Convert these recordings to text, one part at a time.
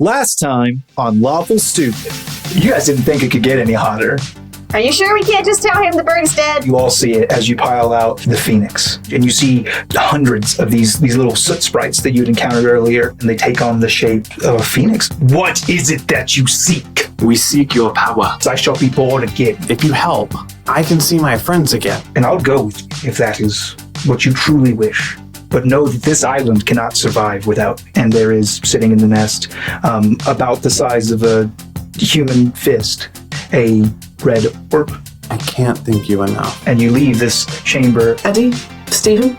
Last time on Lawful Stupid. You guys didn't think it could get any hotter. Are you sure we can't just tell him the bird is dead? You all see it as you pile out the phoenix. And you see hundreds of these little soot sprites that you had encountered earlier, and they take on the shape of a phoenix. What is it that you seek? We seek your power. I shall be born again. If you help, I can see my friends again. And I'll go with you if that is what you truly wish. But know that this island cannot survive without, and there is, sitting in the nest, about the size of a human fist, a red orb. I can't thank you enough. And you leave this chamber. Eddie? Stephen?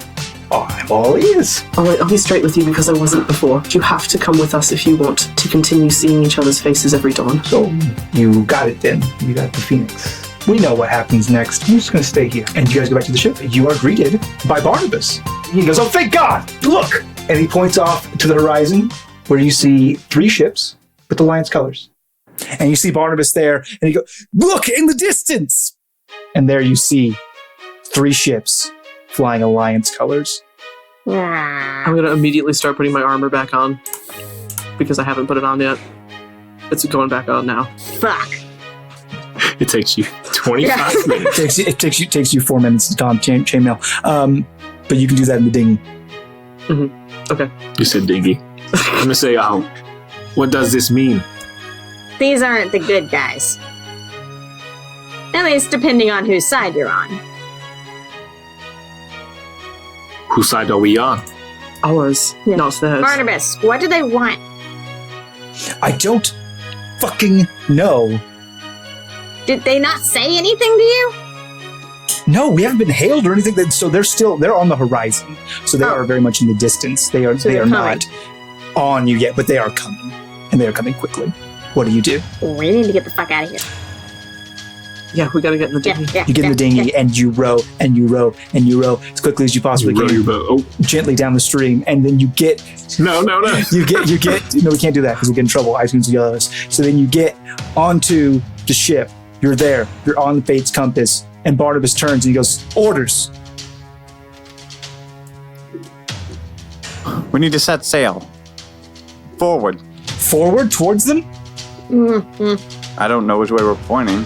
Oh, I'm all ears. I'll be straight with you because I wasn't before. You have to come with us if you want to continue seeing each other's faces every dawn. So, you got it then. You got the phoenix. We know what happens next. I'm just going to stay here. And you guys go back to the ship. You are greeted by Barnabas. He goes, oh, thank God! Look! And he points off to the horizon where you see 3 ships with the Alliance colors. And you see Barnabas there, and he goes, look in the distance! And there you see 3 ships flying Alliance colors. I'm going to immediately start putting my armor back on because I haven't put it on yet. It's going back on now. Fuck. It takes you 25 minutes. It takes you 4 minutes to don chainmail. But you can do that in the dinghy. Mm-hmm. Okay. You said dinghy. I'm going to say, what does this mean? These aren't the good guys. At least depending on whose side you're on. Whose side are we on? Ours, Yeah. not theirs. Barnabas, what do they want? I don't fucking know. Did they not say anything to you? No, we haven't been hailed or anything. So they're on the horizon. So they are very much in the distance. They are not on you yet, but they are coming. And they are coming quickly. What do you do? We need to get the fuck out of here. Yeah, we gotta get in the dinghy. You get in the dinghy and you row and you row and you row as quickly as you possibly You row can. your boat. Oh. Gently down the stream, and then you get No. you get no, we can't do that because we'll get in trouble. iTunes will yell at us. So then you get onto the ship. You're there. You're on the Fate's compass. And Barnabas turns and he goes, orders. We need to set sail. Forward. Forward towards them? I don't know which way we're pointing.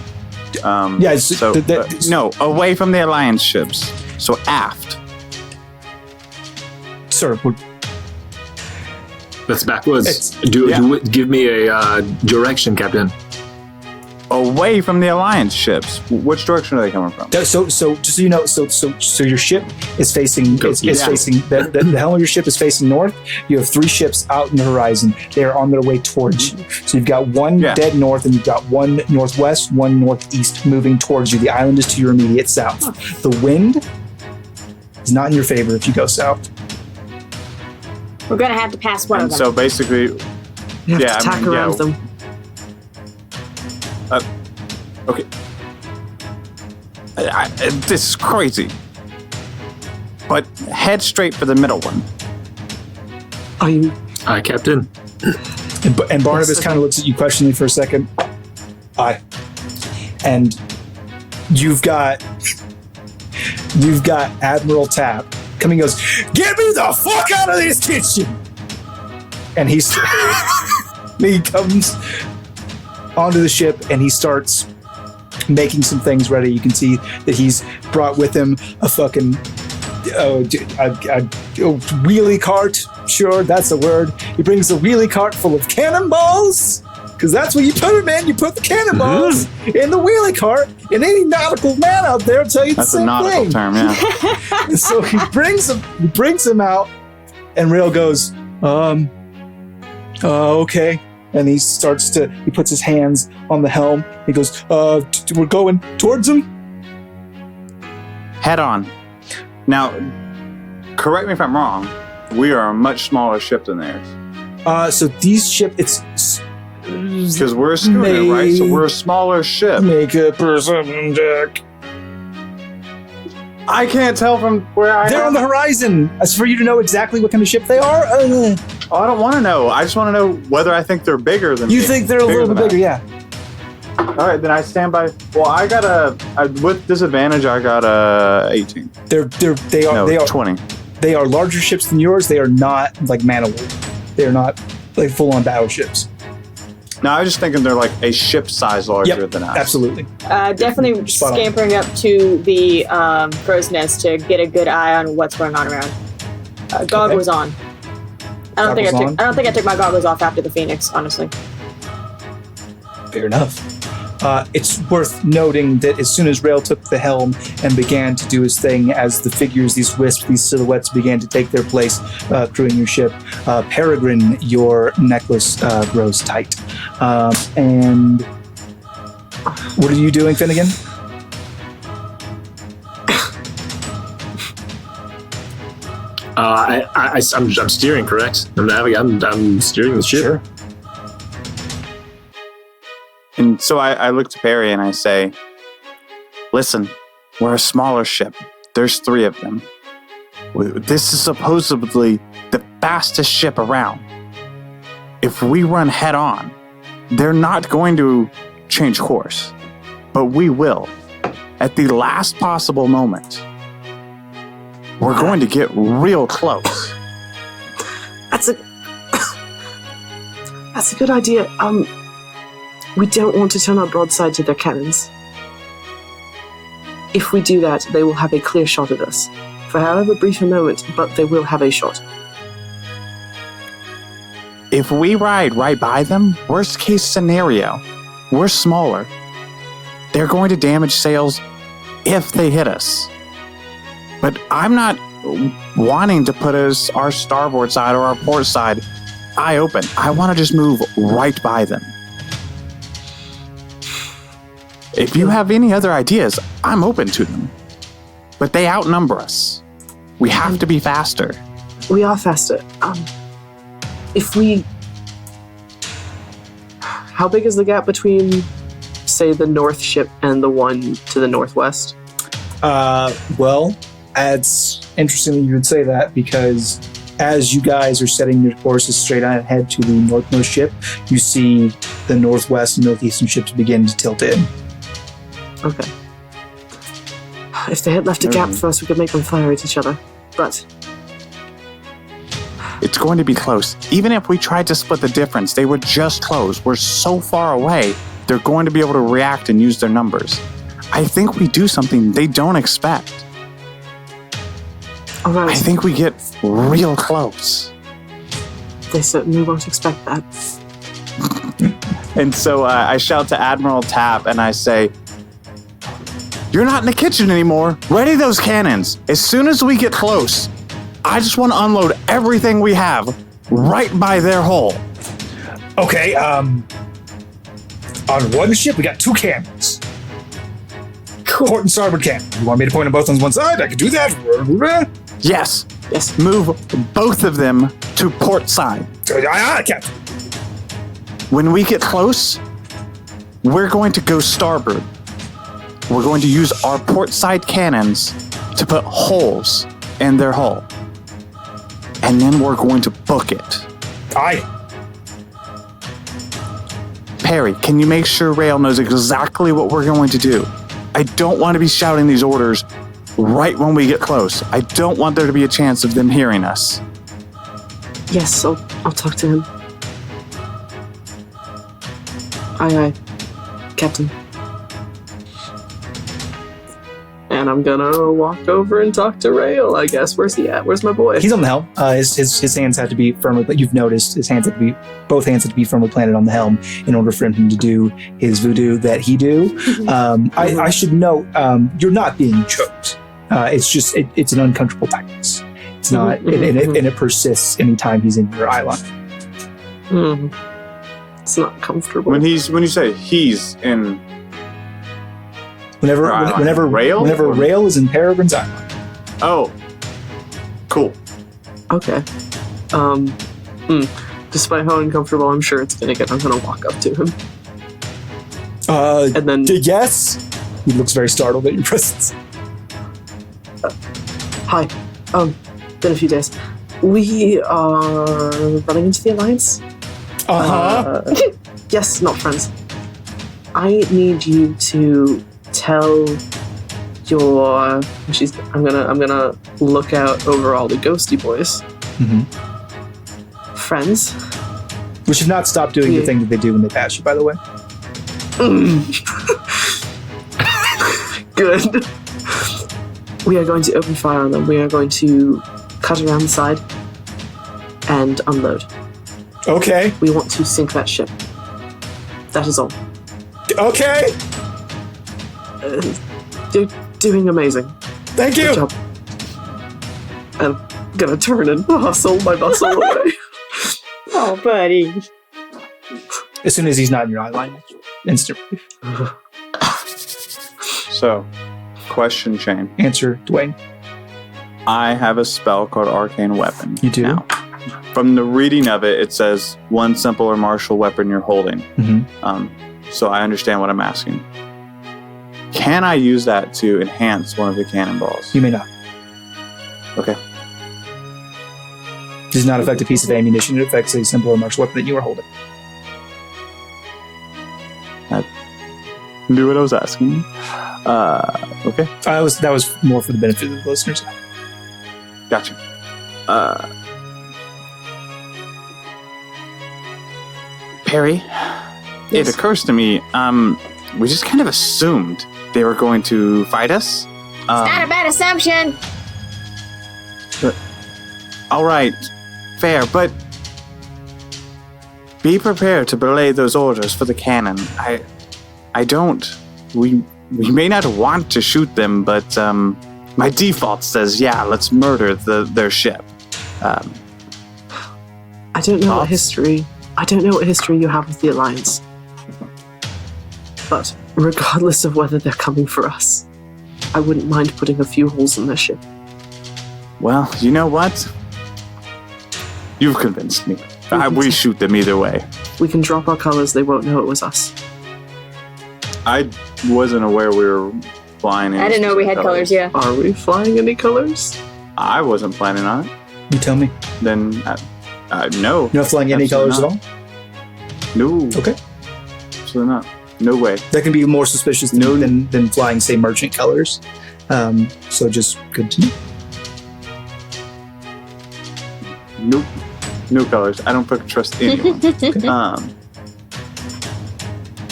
Yeah, So, no, away from the Alliance ships. So aft. Sir, That's backwards. Yeah. Give me a direction, Captain. Away from the Alliance ships. Which direction are they coming from? so just so you know, so your ship is facing facing the helm of your ship is facing north. You have 3 ships out in the horizon. They are on their way towards you. So you've got one dead north, and you've got one northwest, one northeast moving towards you. The island is to your immediate south. The wind is not in your favor if you go south. We're gonna have to pass one of them. So basically, You have to tack around them. Okay. This is crazy. But head straight for the middle one. Are you? Aye, Captain. And Barnabas kind of looks at you questioningly for a second. Aye. And you've got Admiral Tap coming and goes, get me the fuck out of this kitchen! And he comes onto the ship and he starts making some things ready. You can see that he's brought with him a fucking a wheelie cart. Sure, that's a word. He brings a wheelie cart full of cannonballs, because that's what you put them in. You put the cannonballs in the wheelie cart, and any nautical man out there will tell you the same thing. That's a nautical term, yeah. So he brings him out, and Rail goes, okay. And he puts his hands on the helm. He goes, we're going towards him? Head on. Now, correct me if I'm wrong. We are a much smaller ship than theirs. So these ship, it's... Because we're a schooner, right? So we're a smaller ship. Make a perception check. I can't tell from where I am. They're on the horizon. As for you to know exactly what kind of ship they are, Oh, I don't want to know. I just want to know whether I think they're bigger than you me. think they're a little bit bigger, yeah. All right, then I stand by. Well, I got with disadvantage. I got 18. They are 20. They are larger ships than yours. They are not like man of war. They are not like full on battleships. No, I was just thinking they're like a ship size larger Yep, than us. absolutely. Definitely Spot on. scampering up to the crow's nest to get a good eye on what's going on around. Goggles on. I don't think I took my goggles off after the Phoenix, honestly. Fair enough. It's worth noting that as soon as Rail took the helm and began to do his thing, as the figures, these wisps, these silhouettes began to take their place crewing your ship, Peregrine, your necklace grows tight. And what are you doing, Finnegan? I'm steering, correct? I'm steering the ship. Sure. And so I look to Perry and I say, listen, we're a smaller ship. There's 3 of them. This is supposedly the fastest ship around. If we run head on, they're not going to change course. But we will. At the last possible moment, we're going to get real close. That's a good idea. We don't want to turn our broadside to their cannons. If we do that, they will have a clear shot at us. For however brief a moment, but they will have a shot. If we ride right by them, worst case scenario, we're smaller. They're going to damage sails if they hit us. But I'm not wanting to put our starboard side or our port side eye open. I want to just move right by them. If you have any other ideas, I'm open to them. But they outnumber us. We have to be faster. We are faster. If we... How big is the gap between, say, the north ship and the one to the northwest? Well, it's interesting that you would say that, because as you guys are setting your courses straight on ahead to the northmost ship, you see the northwest and northeastern ships begin to tilt in. Okay. If they had left a gap for us, we could make them fire at each other. But It's going to be close. Even if we tried to split the difference, they would just close. We're so far away, they're going to be able to react and use their numbers. I think we do something they don't expect. all right, I think we get real close. they certainly won't expect that. And so I shout to Admiral Tap and I say, you're not in the kitchen anymore. Ready those cannons. As soon as we get close, I just want to unload everything we have right by their hull. Okay, on one ship, we got 2 cannons. Port and starboard cannon. You want me to point them both on one side? I can do that. Yes. Yes. Move both of them to port side. Captain. When we get close, we're going to go starboard. We're going to use our port side cannons to put holes in their hull. And then we're going to book it. Aye. Perry, can you make sure Rail knows exactly what we're going to do? I don't want to be shouting these orders right when we get close. I don't want there to be a chance of them hearing us. Yes, I'll talk to him. Aye, Captain. And I'm gonna walk over and talk to Rail, I guess. Where's he at? Where's my boy? He's on the helm. His hands have to be firmly. You've noticed both hands have to be firmly planted on the helm in order for him to do his voodoo that he do. I should note, you're not being choked. It's just it's an uncomfortable tightness. It's not, and it persists anytime he's in your eye line. It's not comfortable. When you say he's in, Whenever Rail is in Peregrine's eye line. oh, cool. Okay. Despite how uncomfortable I'm sure it's gonna get, I'm gonna walk up to him. And then Yes. He looks very startled at your presence. hi. Been a few days. We are running into the Alliance. Yes, not friends. I need you to tell your. I'm gonna look out over all the ghosty boys. Mm-hmm. Friends. Which should not stop doing the thing that they do when they pass you, by the way. Good. We are going to open fire on them. We are going to cut around the side and unload. Okay. We want to sink that ship. That is all. Okay. You're doing amazing. Thank Good you. job. I'm gonna turn and hustle my muscle away. Oh, buddy. As soon as he's not in your eye line, instant relief. So, question chain. Answer, Dwayne. I have a spell called Arcane Weapon. You do? Now, from the reading of it, it says one simple or martial weapon you're holding. Mm-hmm. So I understand what I'm asking. Can I use that to enhance one of the cannonballs? You may not. Okay. It does not affect a piece of ammunition. It affects a simple or martial weapon that you are holding. I knew what I was asking. Okay. That was more for the benefit of the listeners. Gotcha. Perry, Yes. it occurs to me, we just kind of assumed they were going to fight us. Not a bad assumption. All right, fair, but be prepared to belay those orders for the cannon. I don't. We may not want to shoot them, but my default says, yeah, let's murder their ship. I don't know what history. I don't know what history you have with the Alliance. But regardless of whether they're coming for us, I wouldn't mind putting a few holes in their ship. Well, you know what? You've convinced me. We shoot them either way. We can drop our colors, they won't know it was us. I wasn't aware we were flying. I didn't know we had colors, yeah. Are we flying any colors? I wasn't planning on it. You tell me. Then, no. You're not flying any colors at all? No. Okay. Absolutely not. No way. That can be more suspicious than flying, say, merchant colors. So just good to know. Nope. No colors. I don't fucking trust anyone.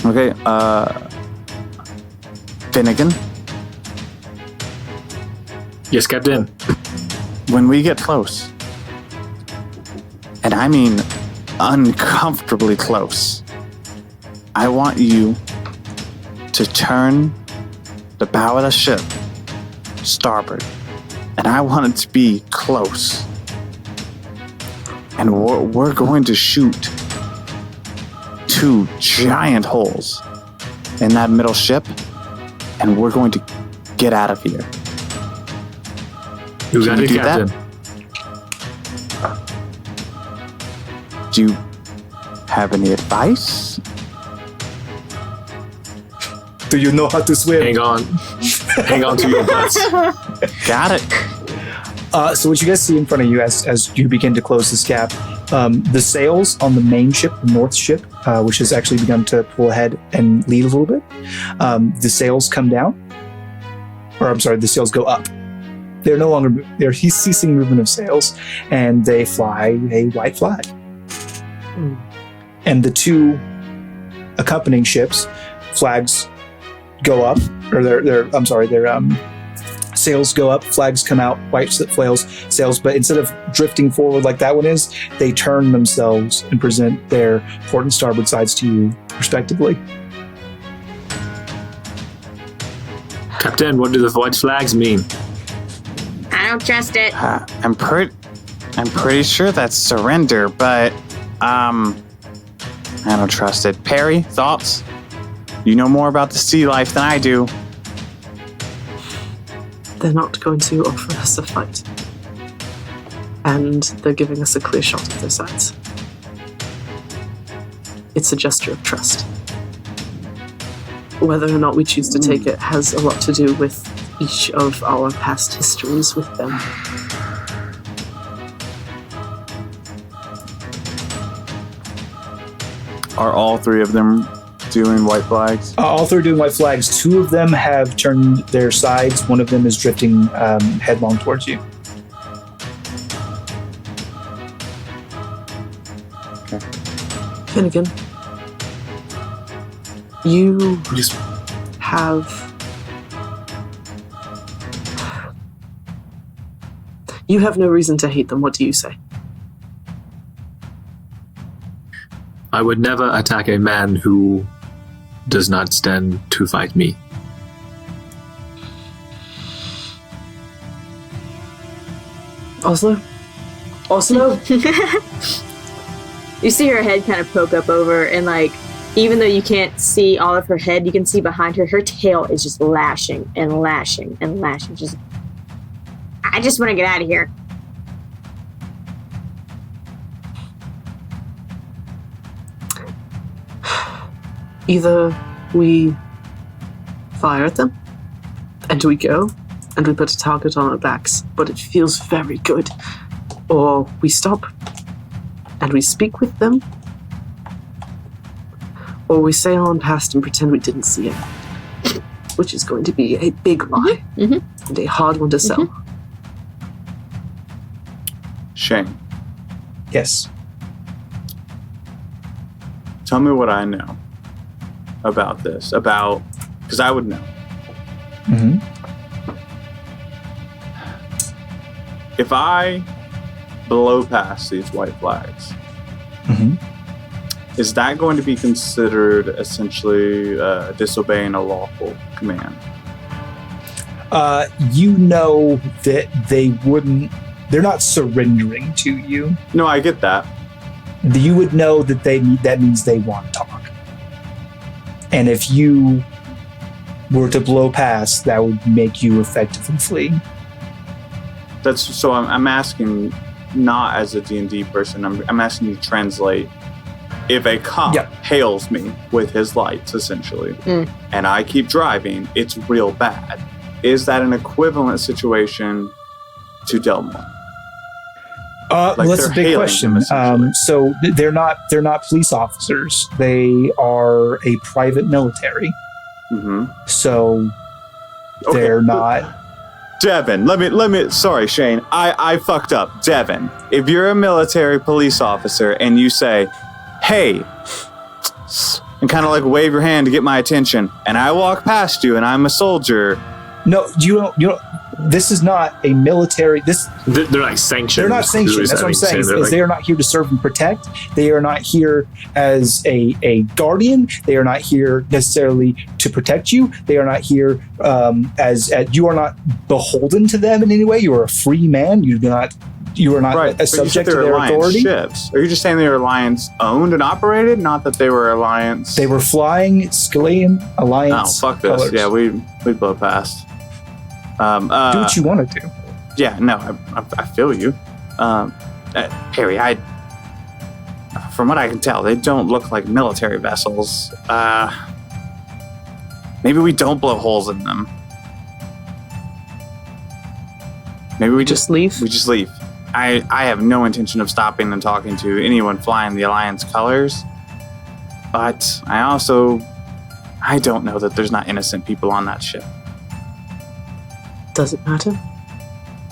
Okay. Finnegan, Yes, Captain. when we get close, and I mean uncomfortably close, I want you to turn the bow of the ship starboard, and I want it to be close. And we're going to shoot 2 giant holes in that middle ship, and we're going to get out of here. You got Can it, you do that? Captain. Do you have any advice? Do you know how to swim? Hang on. Hang on to your butts. Got it. So what you guys see in front of you as you begin to close this gap, the sails on the main ship, the north ship, which has actually begun to pull ahead and lead a little bit, the sails come down. Or I'm sorry, the sails go up. They're no longer, they're ceasing movement of sails, and they fly a white flag. And the 2 accompanying ships, flags go up, or their sails go up, flags come out, white sails, but instead of drifting forward like that one is, they turn themselves and present their port and starboard sides to you, respectively. Captain, what do the white flags mean? I don't trust it. I'm pretty sure that's surrender, but I don't trust it. Perry, thoughts? You know more about the sea life than I do. They're not going to offer us a fight. And they're giving us a clear shot at their sides. It's a gesture of trust. Whether or not we choose to take it has a lot to do with each of our past histories with them. Are all 3 of them doing white flags? All 3 are doing white flags. 2 of them have turned their sides. One of them is drifting headlong towards you. Okay. Finnegan, you Just have no reason to hate them. What do you say? I would never attack a man who does not stand to fight me. Oslo? You see her head kind of poke up over, and like, even though you can't see all of her head, you can see behind her, her tail is just lashing and lashing and lashing. Just, I just want to get out of here. Either we fire at them, and we go, and we put a target on our backs, but it feels very good. Or we stop, and we speak with them, or we sail on past and pretend we didn't see it, which is going to be a big lie, and a hard one to sell. Shane, Yes. tell me what I know about this. Because I would know. Mm-hmm. If I blow past these white flags, Mm-hmm. is that going to be considered essentially disobeying a lawful command? You know that they're not surrendering to you. No, I get that. You would know that that means they want to talk. And if you were to blow past, that would make you effectively flee. That's so. I'm asking, not as a D&D person. I'm asking you to translate. If a cop hails me with his lights, essentially, and I keep driving, it's real bad. Is that an equivalent situation to Delmor? Well, that's a big hailing question. them, essentially. So they're not police officers. They are a private military. Mm-hmm. So Okay. they're not. Devin, let me. Sorry, Shane. I fucked up. Devin, if you're a military police officer and you say, "Hey," and kind of like wave your hand to get my attention, and I walk past you and I'm a soldier. No, you don't. This is not a military. They're like sanctioned. They're not sanctioned. That's what I'm saying. Is they are not here to serve and protect. They are not here as a guardian. They are not here necessarily to protect you. They are not here as you are not beholden to them in any way. You are a free man. You are not a subject to their authority. Ships. Are you just saying they were Alliance owned and operated? Not that they were Alliance. They were flying Scalian Alliance. Oh, fuck this. colors. Yeah, we'd blow past. Do what you want to do. Yeah, no, I feel you. Harry, from what I can tell, they don't look like military vessels. Maybe we don't blow holes in them. Maybe we just leave? We just leave. I have no intention of stopping and talking to anyone flying the Alliance colors. But I don't know that there's not innocent people on that ship. Does it matter?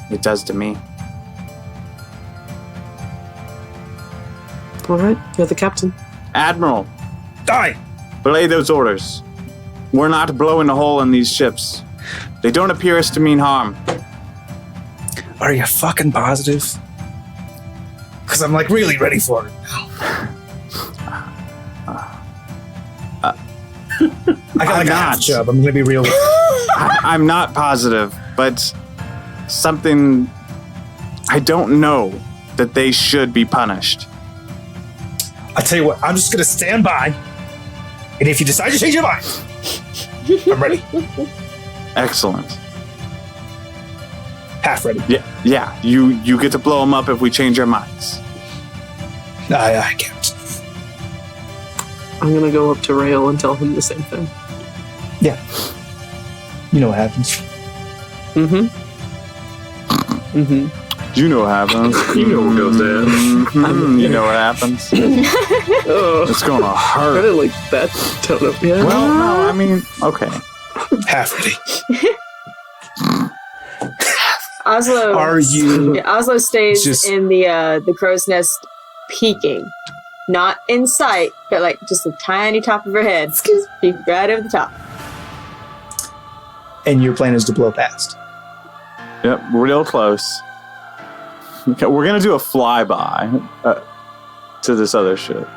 It does to me. All right, you're the captain. Admiral, Die! belay those orders. We're not blowing a hole in these ships. They don't appear us to mean harm. Are you fucking positive? Because I'm like really ready for it. I got like a half chub. I'm gonna be real. I'm not positive, but something. I don't know that they should be punished. I tell you what, I'm just gonna stand by, and if you decide to change your mind, I'm ready. Excellent. Half ready. Yeah. You get to blow them up if we change our minds. I can't. I'm gonna go up to Rail and tell him the same thing. Yeah. You know what happens. You know what happens. You know what goes down. You know what happens. Oh, It's gonna I hurt. didn't like that tone of yeah. Well, no, I mean, okay. Half ready. Oslo. Are you Yeah, Oslo stays just- in the crow's nest, peeking not in sight, but like just the tiny top of her head. She's right over the top. And your plan is to blow past. Yep, real close. Okay, we're gonna do a flyby to this other ship.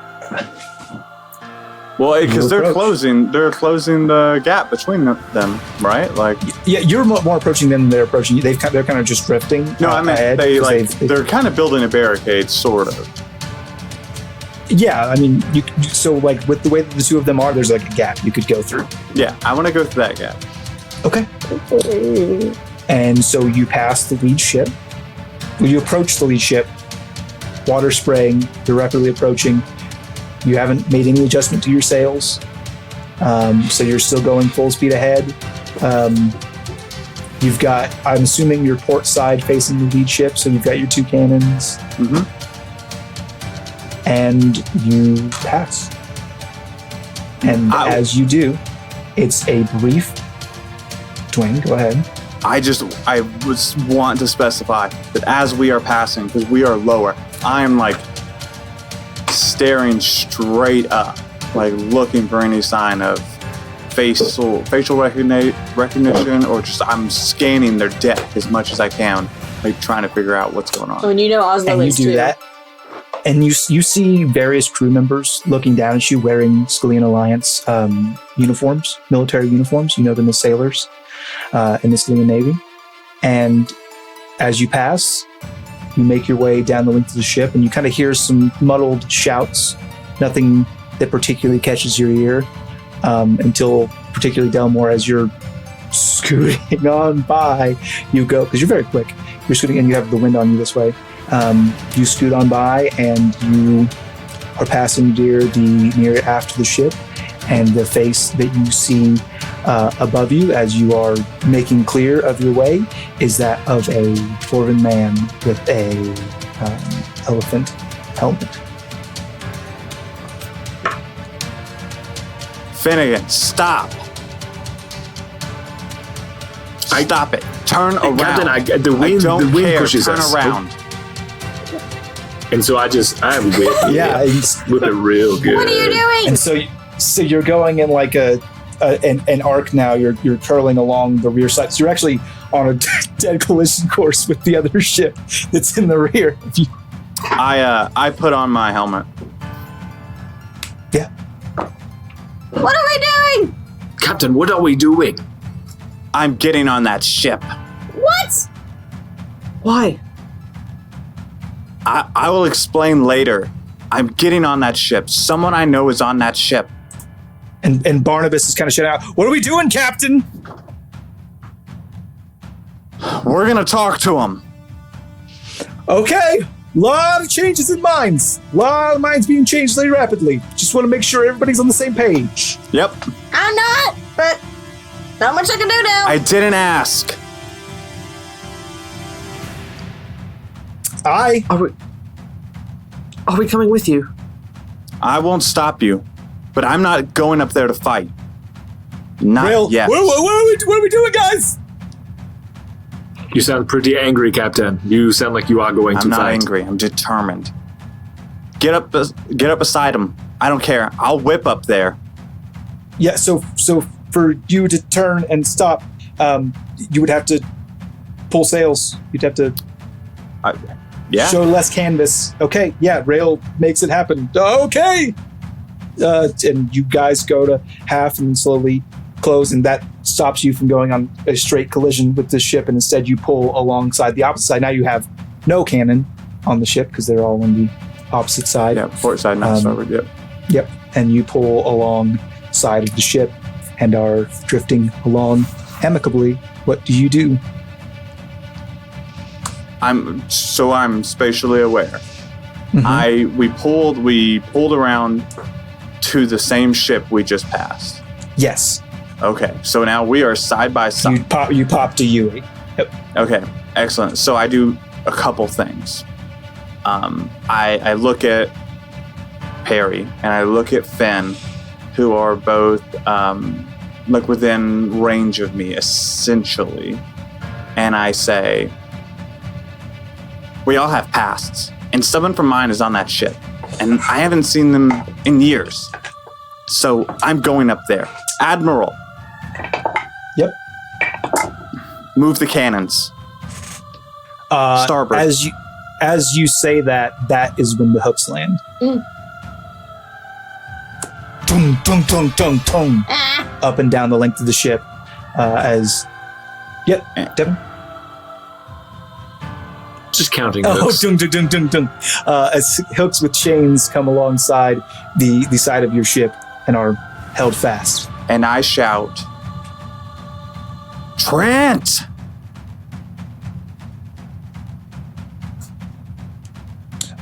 Well, because they're closing the gap between them, right? Like, yeah, you're more approaching them than they're approaching you. They're kind of just drifting. No, I mean ahead they're kind of building a barricade, sort of. Yeah, I mean, so like with the way that the two of them are, there's like a gap you could go through. Yeah, I want to go through that gap. Okay. And so you pass the lead ship. When you approach the lead ship, water spraying, you're rapidly approaching. You haven't made any adjustment to your sails, so you're still going full speed ahead. You've got, I'm assuming, your port side facing the lead ship, so you've got your 2 cannons. Mm-hmm. And you pass. And as you do, it's a brief... Dwayne, go ahead. I want to specify that as we are passing, because we are lower, I'm like staring straight up, like looking for any sign of facial recognition, or just I'm scanning their deck as much as I can, like trying to figure out what's going on. Oh, and you know Oslo and you is do too. that, and you see various crew members looking down at you wearing Scalene Alliance uniforms, military uniforms. You know them as sailors in the Scalene Navy. And as you pass, you make your way down the length of the ship, and you kind of hear some muddled shouts, nothing that particularly catches your ear, until particularly Delmor, as you're scooting on by, you go, because you're very quick, you're scooting and you have the wind on you this way. You scoot on by and you are passing near aft of the ship, and the face that you see above you as you are making clear of your way is that of a dwarven man with a elephant helmet. Finnegan, stop! Stop it! Turn around! Captain, the wind care. pushes Turn us. around. And so I whip Yeah, whip it real good. What are you doing? and so you're going in like an arc now. You're curling along the rear side. So you're actually on a dead collision course with the other ship that's in the rear. I put on my helmet. Yeah. What are we doing? Captain, what are we doing? I'm getting on that ship. What? Why? I will explain later. I'm getting on that ship. Someone I know is on that ship. And Barnabas is kind of shouting out, "What are we doing, Captain?" We're gonna talk to him. Okay. Lot of changes in minds. Lot of minds being changed very rapidly. Just want to make sure everybody's on the same page. Yep. I'm not, but not much I can do now. I didn't ask. Are we coming with you? I won't stop you, but I'm not going up there to fight. Not Rail, yet. what are we doing, guys? You sound pretty angry, Captain. You sound like you are going to I'm not fight. angry. I'm determined. Get up beside him. I don't care. I'll whip up there. Yeah, so for you to turn and stop, you would have to pull sails. You'd have to Yeah. show less canvas. Okay, yeah, Rail makes it happen. Okay! And you guys go to half and then slowly close, and that stops you from going on a straight collision with the ship, and instead you pull alongside the opposite side. Now you have no cannon on the ship because they're all on the opposite side. Yeah, port side, not starboard. Yep. Yep, and you pull alongside of the ship and are drifting along amicably. What do you do? I'm spatially aware. Mhm. We pulled around to the same ship we just passed. Yes, Okay, so now we are side by side. you pop to Yui. Okay, excellent. So I do a couple things. I look at Perry and I look at Finn, who are both like within range of me, essentially, and I say, "We all have pasts, and someone from mine is on that ship, and I haven't seen them in years. So I'm going up there. Admiral. Yep. Move the cannons. Starboard. As you say that is when the hooks land. Tung, tung, tung, tung, tung. Up and down the length of the ship. Devin? Just counting Oh, hooks. dung, dung, dung, dung, dung. As hooks with chains come alongside the side of your ship and are held fast. And I shout, Trent!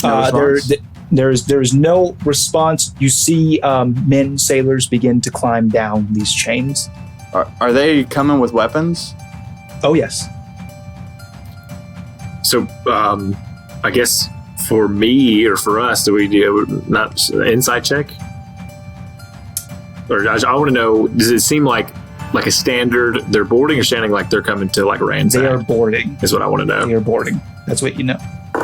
No response? There's no response. You see men, sailors begin to climb down these chains. Are they coming with weapons? Oh, yes. So, I guess for me or for us, do we do not an inside check? Or I want to know, does it seem like a standard, they're boarding or standing like they're coming to like ransack? They are boarding. Is what I want to know. They are boarding. That's what you know.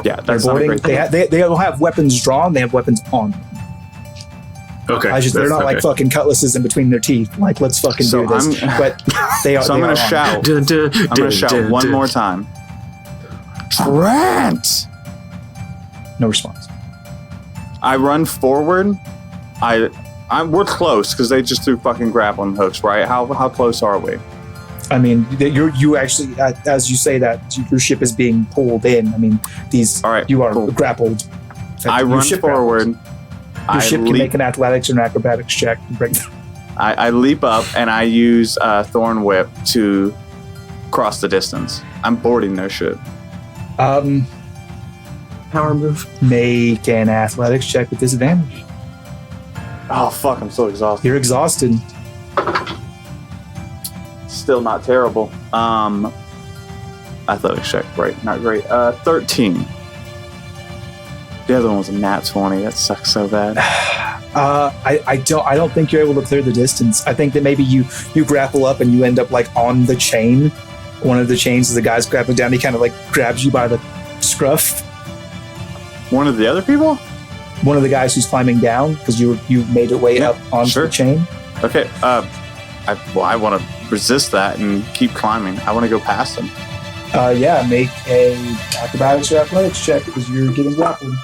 Yeah, They're that's not a boarding. great thing. They don't have weapons drawn. They have weapons on them. Okay. They're not like fucking cutlasses in between their teeth. Like, let's fucking So do this. But they are. So I'm they going are to on. shout. Dun, dun, I'm going dun, to shout dun, one dun. more time. Trent! No response. I run forward. We're close because they just threw fucking grappling hooks, right? How close are we? I mean, you actually, as you say that, your ship is being pulled in. I mean, All right, you are cool. grappled. I Your run ship forward. grapples. Your ship can make an athletics or an acrobatics check to break. I leap up and I use Thorn Whip to cross the distance. I'm boarding their ship. Power move. Make an athletics check with disadvantage. Oh fuck! I'm so exhausted. You're exhausted. Still not terrible. Athletics check, right? Not great. 13. The other one was a nat 20. That sucks so bad. I don't think you're able to clear the distance. I think that maybe you grapple up and you end up like on the chain. One of the chains, as the guy's grappling down, he kind of like grabs you by the scruff. One of the other people? One of the guys who's climbing down because you made your way up onto the chain. Okay. I want to resist that and keep climbing. I want to go past him. Make a acrobatics or athletics check because you're getting grappled.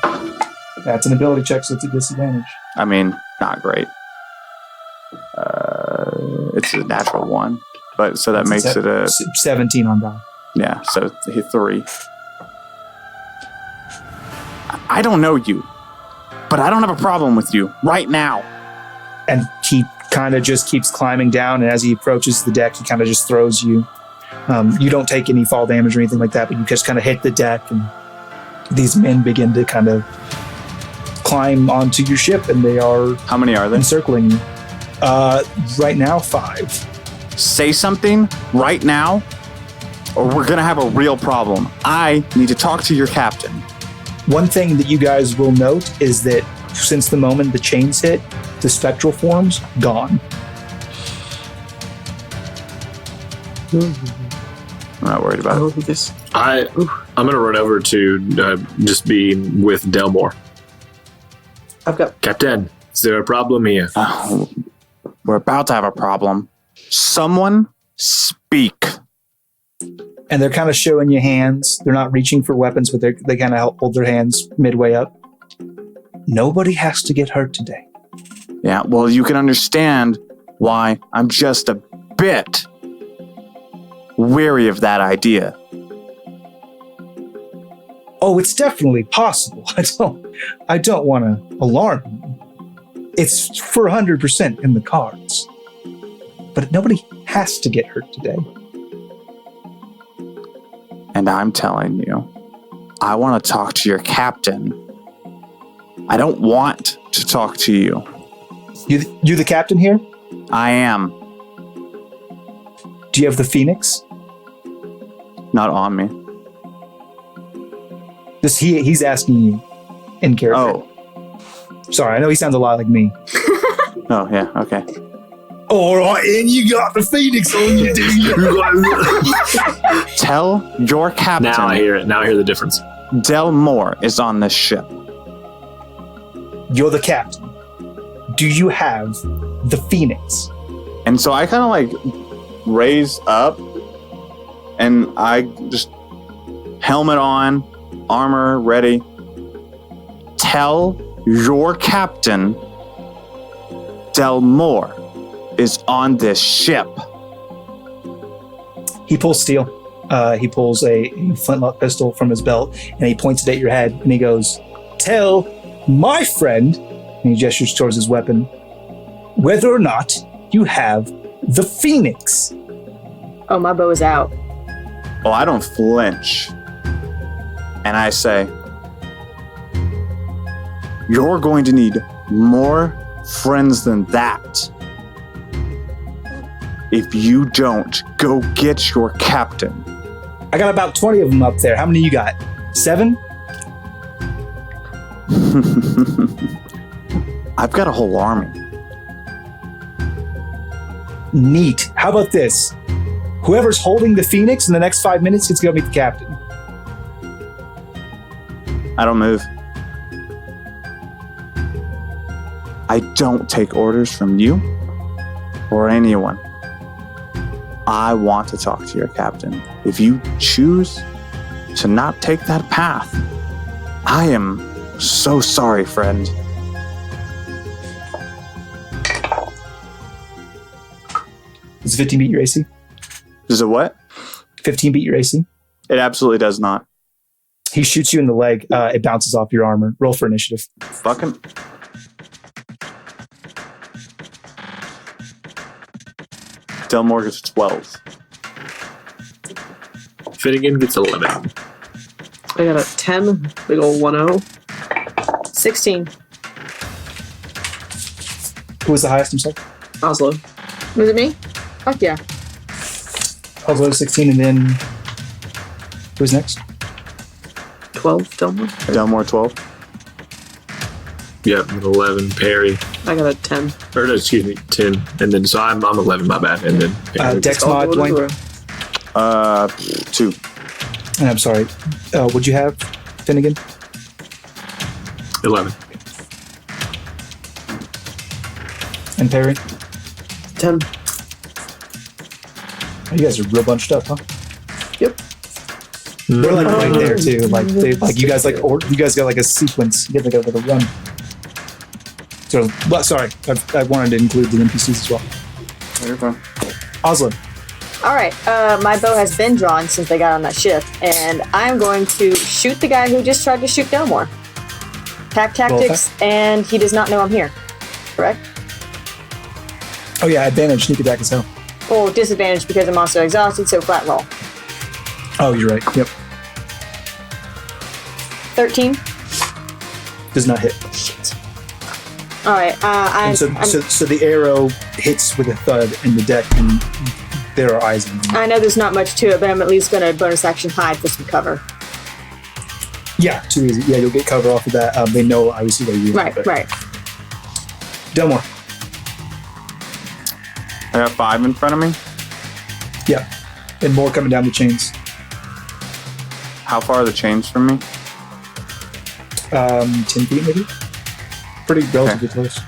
That's an ability check, so it's a disadvantage. I mean, not great. It's a natural 1, but so that makes it a 17 on die. yeah. So hit 3. I don't know you, but I don't have a problem with you right now. And he kind of just keeps climbing down, and as he approaches the deck, he kind of just throws you. You don't take any fall damage or anything like that, but you just kind of hit the deck, and these men begin to kind of climb onto your ship, and they are How many are there? encircling you. Right now, 5. Say something right now, or we're gonna have a real problem. I need to talk to your captain. One thing that you guys will note is that since the moment the chains hit, the spectral form's gone. I'm not worried about it. Oh, this. I'm gonna run over to just be with Delmor. I've got. Captain, is there a problem here? We're about to have a problem. Someone speak. And they're kind of showing you hands. They're not reaching for weapons, but they kind of hold their hands midway up. Nobody has to get hurt today. Yeah, well, you can understand why I'm just a bit weary of that idea. Oh, it's definitely possible. I don't want to alarm you. It's for 100% in the cards. But nobody has to get hurt today. And I'm telling you, I want to talk to your captain. I don't want to talk to you. You the captain here? I am. Do you have the Phoenix? Not on me. He's asking you in character. Oh. Sorry, I know he sounds a lot like me. Oh, yeah, okay. All right, and you got the Phoenix on you, do you? Tell your captain. Now I hear it. Now I hear the difference. Delmor is on this ship. You're the captain. Do you have the Phoenix? And so I kind of like raise up and I just helmet on, armor ready. Tell your captain Delmor is on this ship. He pulls steel. He pulls a flintlock pistol from his belt and he points it at your head and he goes, "Tell my friend," and he gestures towards his weapon, "whether or not you have the Phoenix." Oh, my bow is out. Oh, I don't flinch. And I say, "You're going to need more friends than that. If you don't, go get your captain." I got about 20 of them up there. How many you got? 7? I've got a whole army. Neat. How about this? Whoever's holding the Phoenix in the next 5 minutes gets to go meet the captain. I don't move. I don't take orders from you or anyone. I want to talk to your captain. If you choose to not take that path, I am so sorry, friend. Does 15 beat your AC? Does it what? 15 beat your AC? It absolutely does not. He shoots you in the leg. It bounces off your armor. Roll for initiative. Fucking. Delmor gets 12. Finnegan gets 11. I got a 10, big ol' 1-0. 16. Who was the highest himself? Oslo. Was it me? Fuck yeah. Oslo 16, and then who's next? 12, Delmor. Delmor 12. Yep, 11. Perry. I got a 10. Or no, excuse me, 10. And then, so I'm 11, my bad. And then Perry. Dex mod, Dwayne. 2. And I'm sorry. What'd you have, Finnegan? 11. And Perry? 10. Oh, you guys are real bunched up, huh? Yep. We're like right there too. Like you guys you guys got like a sequence. You have like a run. So, but sorry, I wanted to include the NPCs as well. You're fine. Oslo. All right. My bow has been drawn since they got on that ship, and I'm going to shoot the guy who just tried to shoot Delmor. Pack tactics, and he does not know I'm here. Correct? Oh yeah, advantage, sneak attack as hell. Well, disadvantage because I'm also exhausted, so flat roll. Oh, you're right. Yep. 13. Does not hit. Shit. All right. And so the arrow hits with a thud in the deck, and there are eyes on them. I know there's not much to it, but I'm at least going to bonus action hide for some cover. Yeah, too easy. Yeah, you'll get cover off of that. They know obviously where you are. Right. Delmor. I got 5 in front of me. Yeah. And more coming down the chains. How far are the chains from me? 10 feet maybe? Pretty relatively close.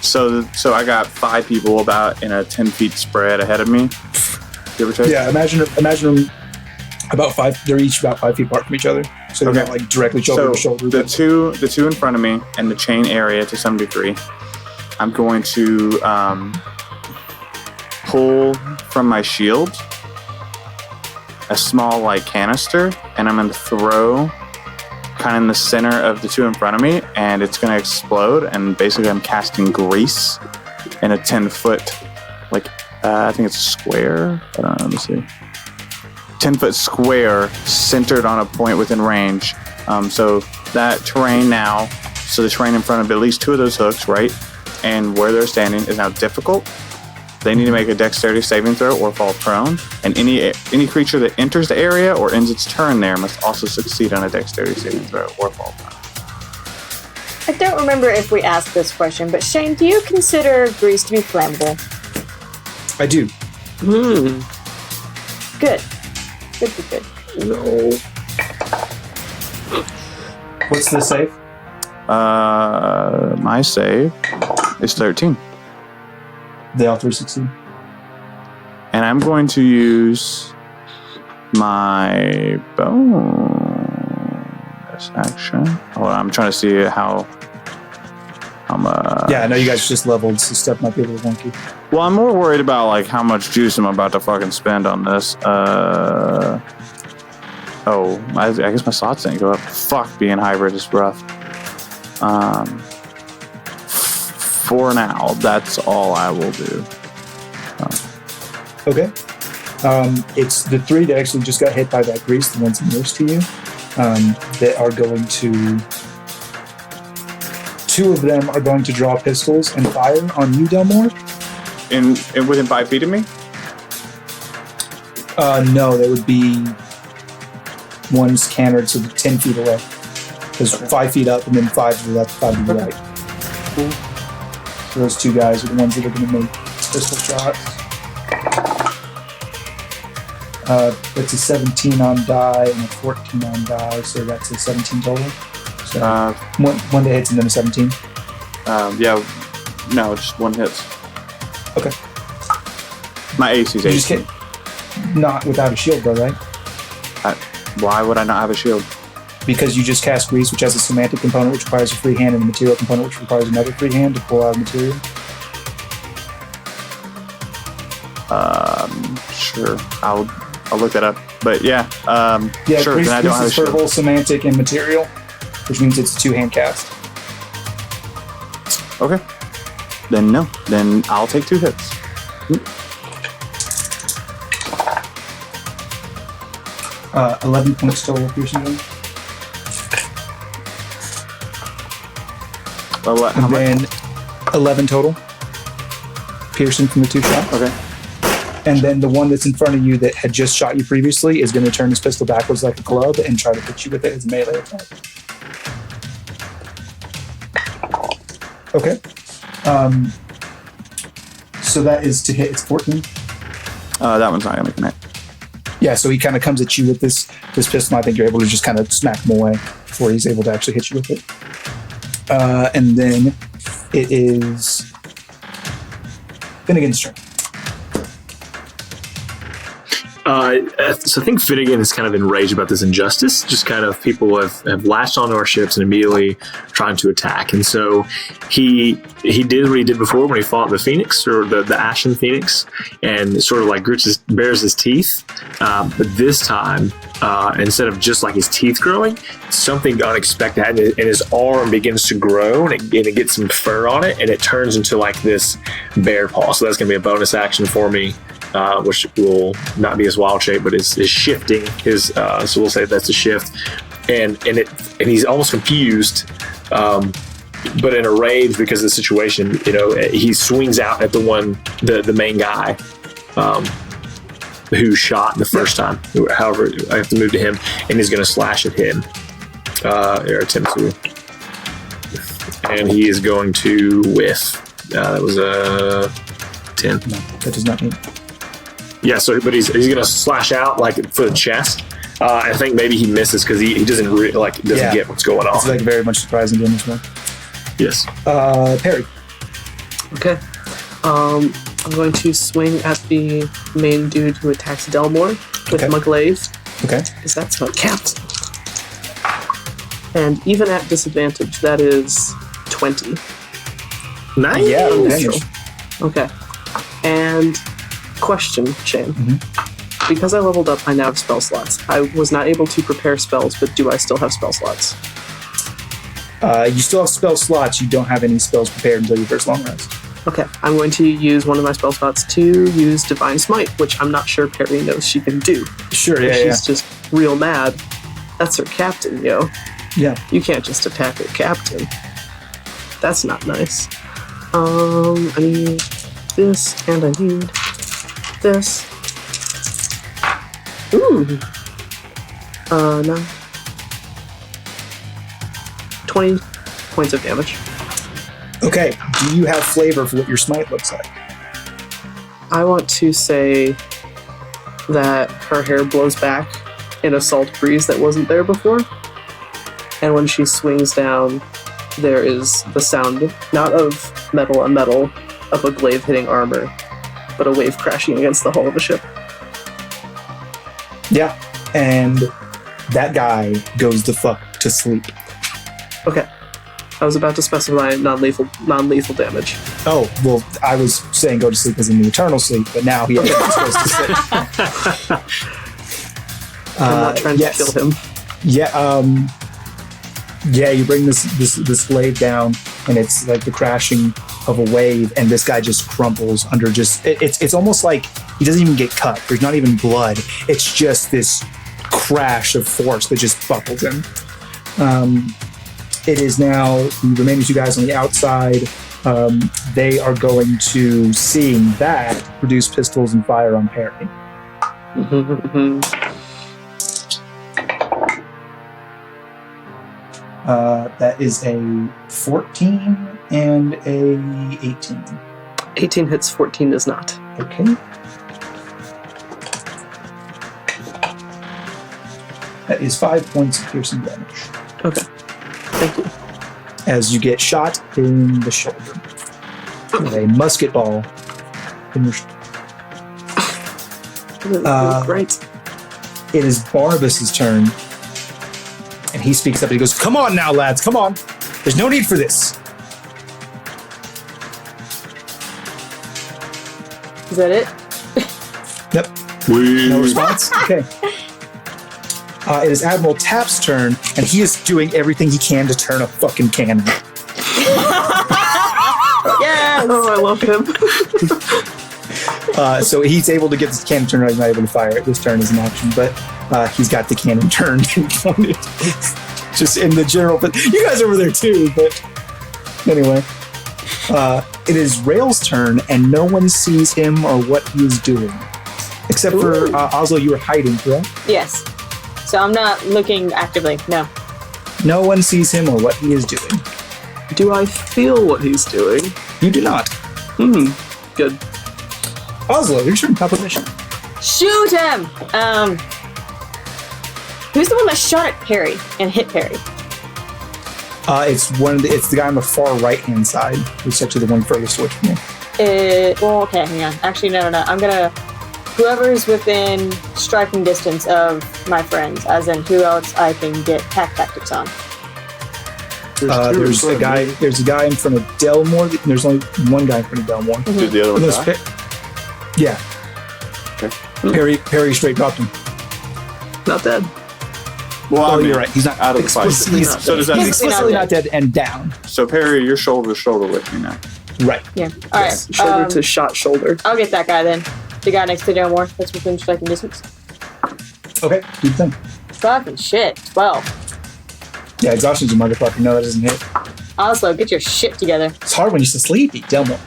So I got 5 people about in a 10 feet spread ahead of me. Give or take? Yeah, imagine them about 5, they're each about 5 feet apart from each other. So they're not like directly shoulder to shoulder. The two in front of me and the chain area to some degree, I'm going to pull from my shield a small like canister, and I'm going to throw kind of in the center of the two in front of me, and it's going to explode, and basically I'm casting grease in a 10-foot, like, I think it's a square. I don't know, let me see. 10-foot square centered on a point within range. So that terrain now, so the terrain in front of at least 2 of those hooks, right? And where they're standing is now difficult. They need to make a dexterity saving throw or fall prone. And any creature that enters the area or ends its turn there must also succeed on a dexterity saving throw or fall prone. I don't remember if we asked this question, but Shane, do you consider grease to be flammable? I do. Good. No. What's the save? My save is 13. They all three succeed. And I'm going to use my bonus action. Hold on, I'm trying to see how much. Yeah, I know you guys just leveled, so stuff might be a little wonky. Well, I'm more worried about like how much juice I'm about to fucking spend on this. I guess my slots didn't go up. Fuck, being hybrid is rough. For now, that's all I will do. Okay. It's the three that actually just got hit by that grease, the ones nearest to you, that are going to... Two of them are going to draw pistols and fire on you, Delmor. In within 5 feet of me? No, that would be... One's cantered, so 10 feet away. Because 5 feet up and then 5 to the left, 5 to the right. Cool. So those two guys are the ones that are going to make pistol shots. That's a 17 on die and a 14 on die, so that's a 17 total. So one that hits and then a 17. Yeah, no, just one hits. Okay. My AC is You 18. just can't, not without a shield though, right? Why would I not have a shield? Because you just cast grease, which has a semantic component which requires a free hand, and a material component which requires another free hand to pull out material. Sure. I'll look that up. But yeah, Yeah, sure. grease, Then I don't grease have a is for shield. both semantic and material, which means it's a two-hand cast. Okay. Then no. Then I'll take 2 hits. 11 points total piercing damage. Well, how And much? then 11 total piercing from the 2 shots. Okay. And then the one that's in front of you that had just shot you previously is going to turn his pistol backwards like a club and try to hit you with it as a melee attack. Okay. So that is to hit. It's 14. That one's not gonna make a hit. Yeah, so he kind of comes at you with this pistol. I think you're able to just kind of smack him away before he's able to actually hit you with it. And then it is Finnegan's turn. So I think Finnegan is kind of enraged about this injustice. Just kind of people have latched onto our ships and immediately trying to attack. And so he did what he did before when he fought the Phoenix or the Ashen Phoenix, and sort of like bares his teeth. But this time, instead of just like his teeth growing, something unexpected happened, and his arm begins to grow and it gets some fur on it, and it turns into like this bear paw. So that's going to be a bonus action for me. Which will not be his wild shape, but is shifting his. So we'll say that's a shift, and he's almost confused, but in a rage because of the situation. You know, he swings out at the main guy, who shot the first time. However, I have to move to him, and he's going to slash at him, or attempt to, and he is going to whiff. That was a 10. No, that does not mean. Yeah, so but he's gonna slash out like for the chest. I think maybe he misses because he doesn't get what's going on. It's like very much surprising to him as well. Yes. Perry. Okay. I'm going to swing at the main dude who attacks Delmor with Okay. my glaive, Okay. because that's what counts. And even at disadvantage, that is 20. Nice. Yeah. Unnatural. Okay. And question, Shane. Mm-hmm. Because I leveled up, I now have spell slots. I was not able to prepare spells, but do I still have spell slots? You still have spell slots. You don't have any spells prepared until your first long rest. Okay, I'm going to use one of my spell slots to use Divine Smite, which I'm not sure Perry knows she can do. Sure. If Yeah. she's just real mad. That's her captain, yo. Yeah. You can't just attack her captain. That's not nice. I need this, and I need this. Ooh. No. 20 points of damage. Okay. Do you have flavor for what your smite looks like? I want to say that her hair blows back in a salt breeze that wasn't there before. And when she swings down, there is the sound, not of metal on metal, of a glaive hitting armor, but a wave crashing against the hull of a ship. Yeah, and that guy goes the fuck to sleep. Okay. I was about to specify non-lethal damage. Oh, well, I was saying go to sleep as in the eternal sleep, but now he actually supposed to sleep. I'm not trying to kill him. Yeah, you bring this blade down, and it's like the crashing of a wave, and this guy just crumples under it's almost like he doesn't even get cut. There's not even blood. It's just this crash of force that just buckles him. It is now the remaining two guys on the outside. They are going to, seeing that, produce pistols and fire on Perry. That is a 14 and a 18. 18 hits, 14 does not. Okay. That is 5 points of piercing damage. Okay. Thank you. As you get shot in the shoulder with a musket ball in your Great. It is Barnabas's turn, and he speaks up and he goes, "Come on now, lads, come on. There's no need for this." Is that it? Yep. No response? Okay. It is Admiral Tap's turn, and he is doing everything he can to turn a fucking cannon. Yes! Oh, I love him. So he's able to get this cannon turned. He's not able to fire it this turn as an action, but he's got the cannon turned and pointed just in the general. But you guys over there too. But anyway, it is Rail's turn, and no one sees him or what he is doing, except for Oslo. You were hiding, correct? Yes. So I'm not looking actively, no. No one sees him or what he is doing. Do I feel what he's doing? You do not. Good. Oslo, your turn. Top of mission. Shoot him! Who's the one that shot at Perry and hit Perry? It's the guy on the far right hand side. It's actually the one furthest away from you. Well, okay, hang on. Actually, no. I'm gonna... Whoever's within striking distance of my friends, as in who else I can get pack tactics on. There's a guy in front of Delmor. There's only one guy in front of Delmor. Mm-hmm. Did the other one die? Yeah. Okay. Perry straight dropped him. Not dead. Well, I mean, you're right. He's not out of the fight. Explicitly not So does that He's mean, explicitly not dead and down. so Perry, you're shoulder to shoulder with me now. Right. Yeah. All right. Yes, shoulder to shot shoulder. I'll get that guy then. The guy next to Delmor that's within striking distance. Okay. Do the thing. Fucking shit. 12. Yeah, exhaustion's a motherfucker. No, that doesn't hit. Oslo, get your shit together. It's hard when you're so sleepy. Delmor.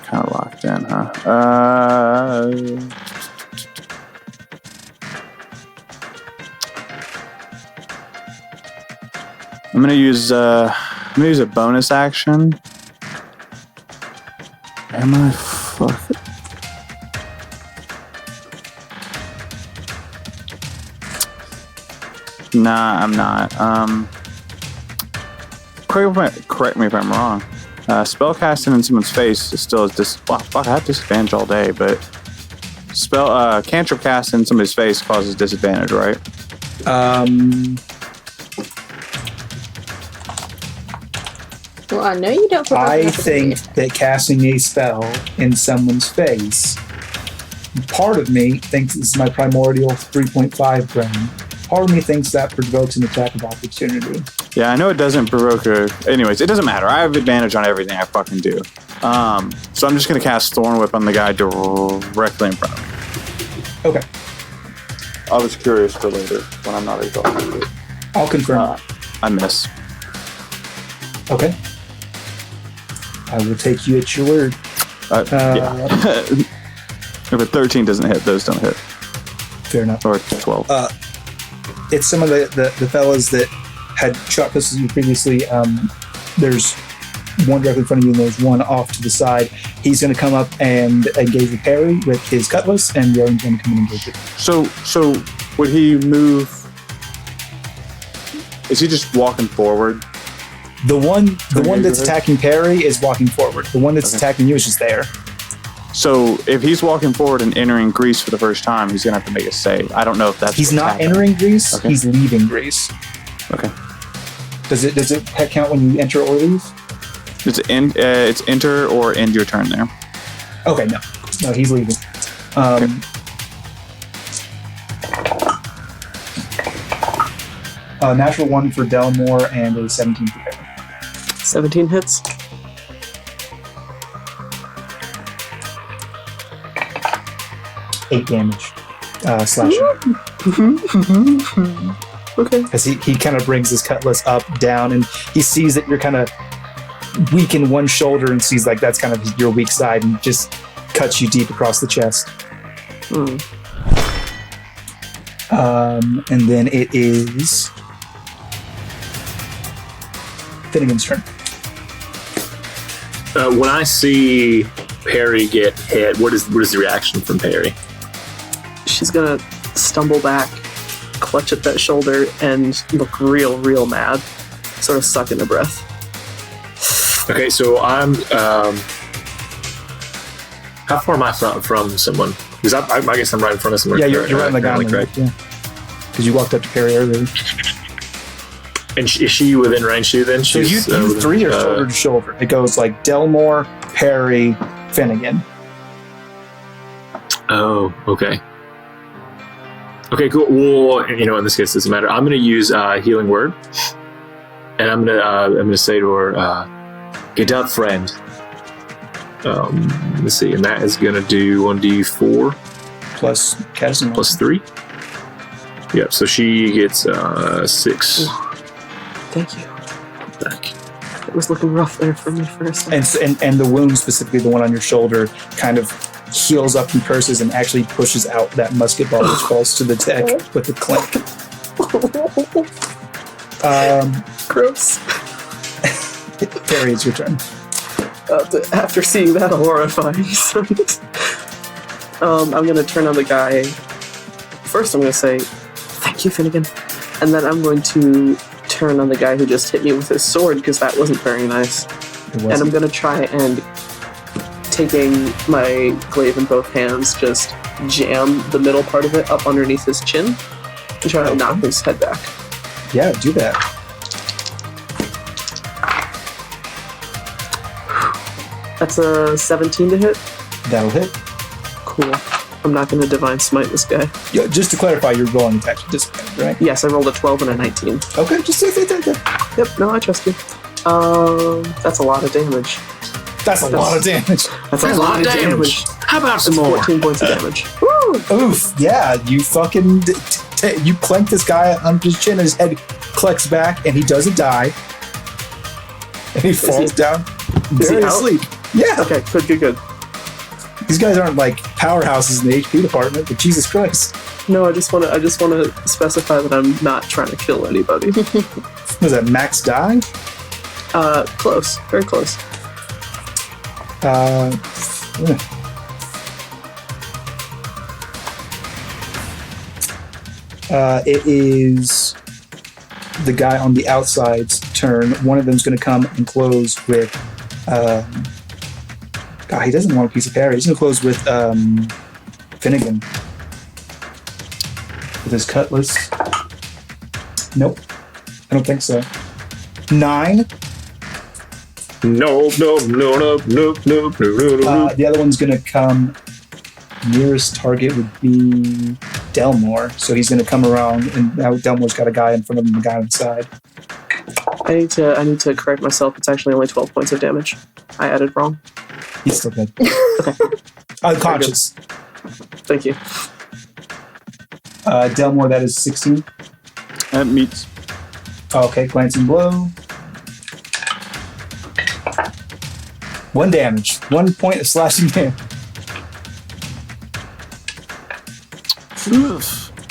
Kind of locked in, huh? I'm gonna use a bonus action. Am I fucking? Nah, I'm not. Correct me if I'm wrong. Spell casting in someone's face is still I have disadvantage all day, but cantrip cast in somebody's face causes disadvantage, right? Well, I know you don't. I think that casting a spell in someone's face, part of me thinks this is my primordial 3.5 brain. Part of me thinks that provokes an attack of opportunity. Yeah, I know it doesn't provoke anyways, it doesn't matter. I have advantage on everything I fucking do. So I'm just gonna cast Thorn Whip on the guy directly in front of me. Okay. I was curious for later when I'm not exhausted. I'll confirm. I miss. Okay. I will take you at your word. Yeah. If a 13 doesn't hit, those don't hit. Fair enough. Or 12. It's some of the fellas that had shot pistols you previously. There's one directly in front of you and there's one off to the side. He's going to come up and engage with Perry with his cutlass, and the other one's going to come and engage it. So would he move Is he just walking forward? The one that's good. attacking Perry is walking forward. The one that's attacking you is just there. So if he's walking forward and entering Greece for the first time, he's gonna have to make a save. I don't know if that's He's what's not happening. entering Greece. Okay. He's leaving Greece. Okay. Does it count when you enter or leave? It's enter or end your turn there. Okay, no, he's leaving. Natural 1 for Delmor and a 17 for Perry. 17 hits. Eight damage. Slashing. Okay. As he kind of brings his cutlass up, down, and he sees that you're kind of weak in one shoulder and sees like that's kind of your weak side and just cuts you deep across the chest. And then it is Finnegan's turn. When I see Perry get hit, what is the reaction from Perry? She's gonna stumble back, clutch at that shoulder, and look real mad. Sort of suck in her breath. Okay, so I'm. How far am I from someone? Because I guess I'm right in front of someone. Yeah, you're right on the ground, correct? yeah. Because you walked up to Perry earlier. And is she within range too? Then So she's you three are shoulder to shoulder. It goes like Delmor, Perry, Finnegan. Oh, okay. Okay, cool. Well, in this case, it doesn't matter. I'm going to use healing word, and I'm going to say to her, "Get up, friend." Let's see, and that is going to do 1d4 Plus Cadison. plus 3. Yep. So she gets 6 Thank you. back. It was looking rough there for me for a second. And the wound, specifically the one on your shoulder, kind of heals up and curses and actually pushes out that musket ball, which falls to the deck with a clink. Gross. Perry, it's your turn. After seeing that horrifying sight, I'm going to turn on the guy. First, I'm going to say, "Thank you, Finnegan," and then I'm going to turn on the guy who just hit me with his sword because that wasn't very nice. And I'm going to try and, taking my glaive in both hands, just jam the middle part of it up underneath his chin and try to knock his head back. Yeah, do that. That's a 17 to hit. That'll hit. Cool. I'm not going to divine smite this guy. Yeah, just to clarify, you're rolling attack with disadvantage, right? Yes, I rolled a 12 and a 19. Okay, just say that. Yep, no, I trust you. That's a lot of damage. That's a lot of damage. That's a lot of damage. How about some That's more? 14 points of damage. Oof, yeah, you fucking... you clank this guy on his chin and his head clicks back and he doesn't die. And he falls down, very out? asleep. Yeah, Okay, good. these guys aren't like powerhouses in the HP department, but Jesus Christ. No, I just want to specify that I'm not trying to kill anybody. Was that max die? Close, very close. Yeah. It is the guy on the outside's turn. One of them's going to come and close with. God, he doesn't want a piece of Perry. He's going to close with Finnegan with his cutlass. Nope, I don't think so. 9. No. The other one's going to come. Nearest target would be Delmor, so he's going to come around, and now Delmor's got a guy in front of him and a guy on the side. I need to correct myself. It's actually only 12 points of damage. I added wrong. He's still dead. Unconscious. Thank you. Delmor, that is 16. That meets. Okay, glancing blow. 1 damage. 1 point of slashing damage.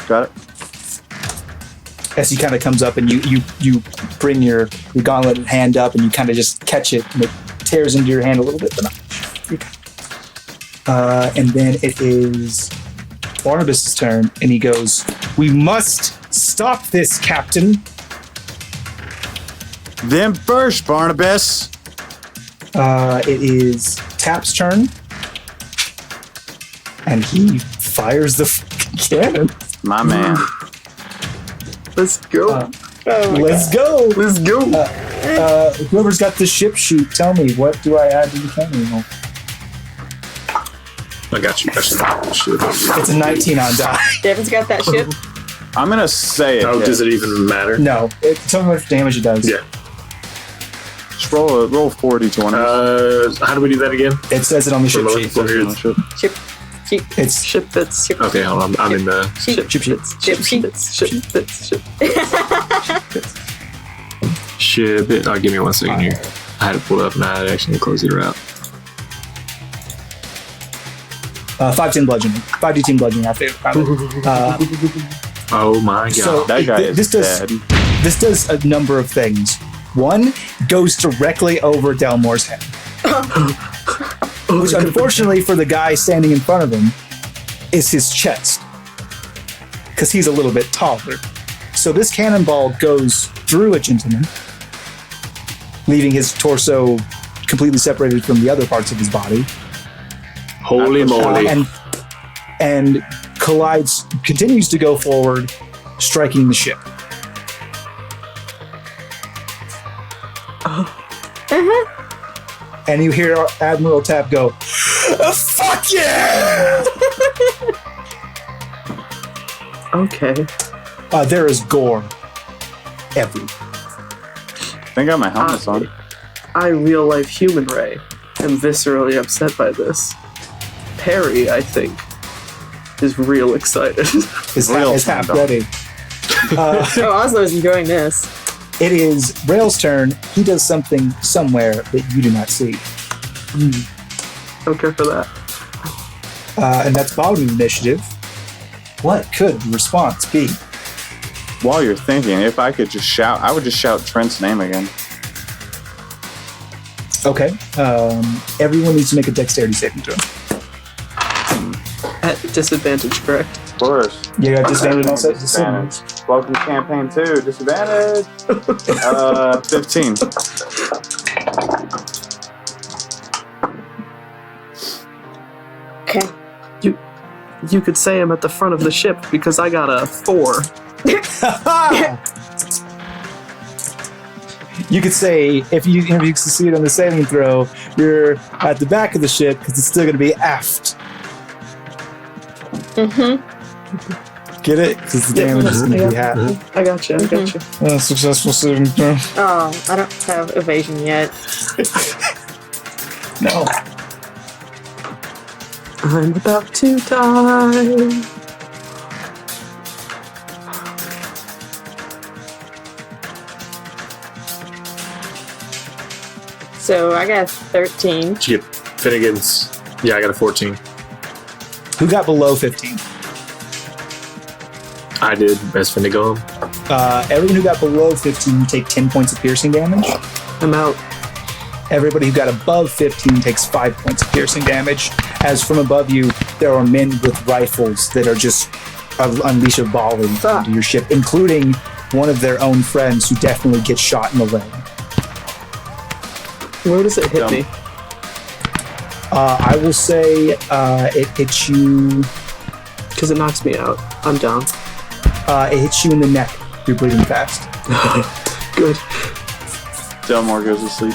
Got it. As he kind of comes up and you bring your gauntleted hand up and you kind of just catch it and it tears into your hand a little bit, but not much. And then it is Barnabas' turn and he goes, "We must stop this, Captain." Them first, Barnabas. It is Tap's turn. And he fires the cannon. My man. Let's go. Let's go. Let's go. Whoever's got the ship sheet, tell me, what do I add to the cannon roll? I got you. It's a 19 on die. Devin's got that ship. I'm gonna say it. Oh, does it even matter? No. Tell me what damage it does. Yeah. Just roll 40 20. How do we do that again? It says it on the ship From sheet. Ship. It's Ship bits. Ship Okay, hold on. I'm in the. Ship. ship sheet. Ship sheet. bits. Ship bits. Ship. Ship it. Oh, give me 1 second here. I had it pulled up and I had actually closed it out. 5d10 bludgeoning. 5d10 bludgeoning, I found it. Oh my god. So That guy is this does dead. this does a number of things. One goes directly over Delmor's head, which unfortunately for the guy standing in front of him is his chest, because he's a little bit taller. So this cannonball goes through a gentleman, leaving his torso completely separated from the other parts of his body. Holy moly. And continues to go forward, striking the ship. And you hear Admiral Tap go, "Fuck yeah!" Okay. There is gore everywhere. I think I got my helmets on. I real life human Ray am viscerally upset by this. Perry, I think, is real excited. Is Real Tap time, ready? Oh, Oslo's enjoying this. It is Rail's turn. He does something somewhere that you do not see. Don't care for that. And that's bottom of initiative. What could the response be? While you're thinking, if I could just shout, I would just shout Trent's name again. Okay. Everyone needs to make a dexterity saving throw. At disadvantage, correct? Of course. You got disadvantage also? Disadvantage. Welcome to campaign 2. Disadvantage. 15. Okay. You could say I'm at the front of the ship because I got a 4. You could say if you succeed on the saving throw, you're at the back of the ship because it's still going to be aft. Get it? Because the damage is going to be half. I got you. I got you. Successful saving throw. Oh, I don't have evasion yet. No. I'm about to die. So I got 13. Did you get Finnegan's? Yeah, I got a 14. Who got below 15? I did, as Finnegan. Everyone who got below 15, you take 10 points of piercing damage. I'm out. Everybody who got above 15 takes 5 points of piercing damage. As from above you, there are men with rifles that are just unleash a volley into your ship, including one of their own friends who definitely gets shot in the leg. Where does it hit me? I will say it hits you. Because it knocks me out. I'm down. It hits you in the neck. You're bleeding fast. Good. Delmor goes to sleep.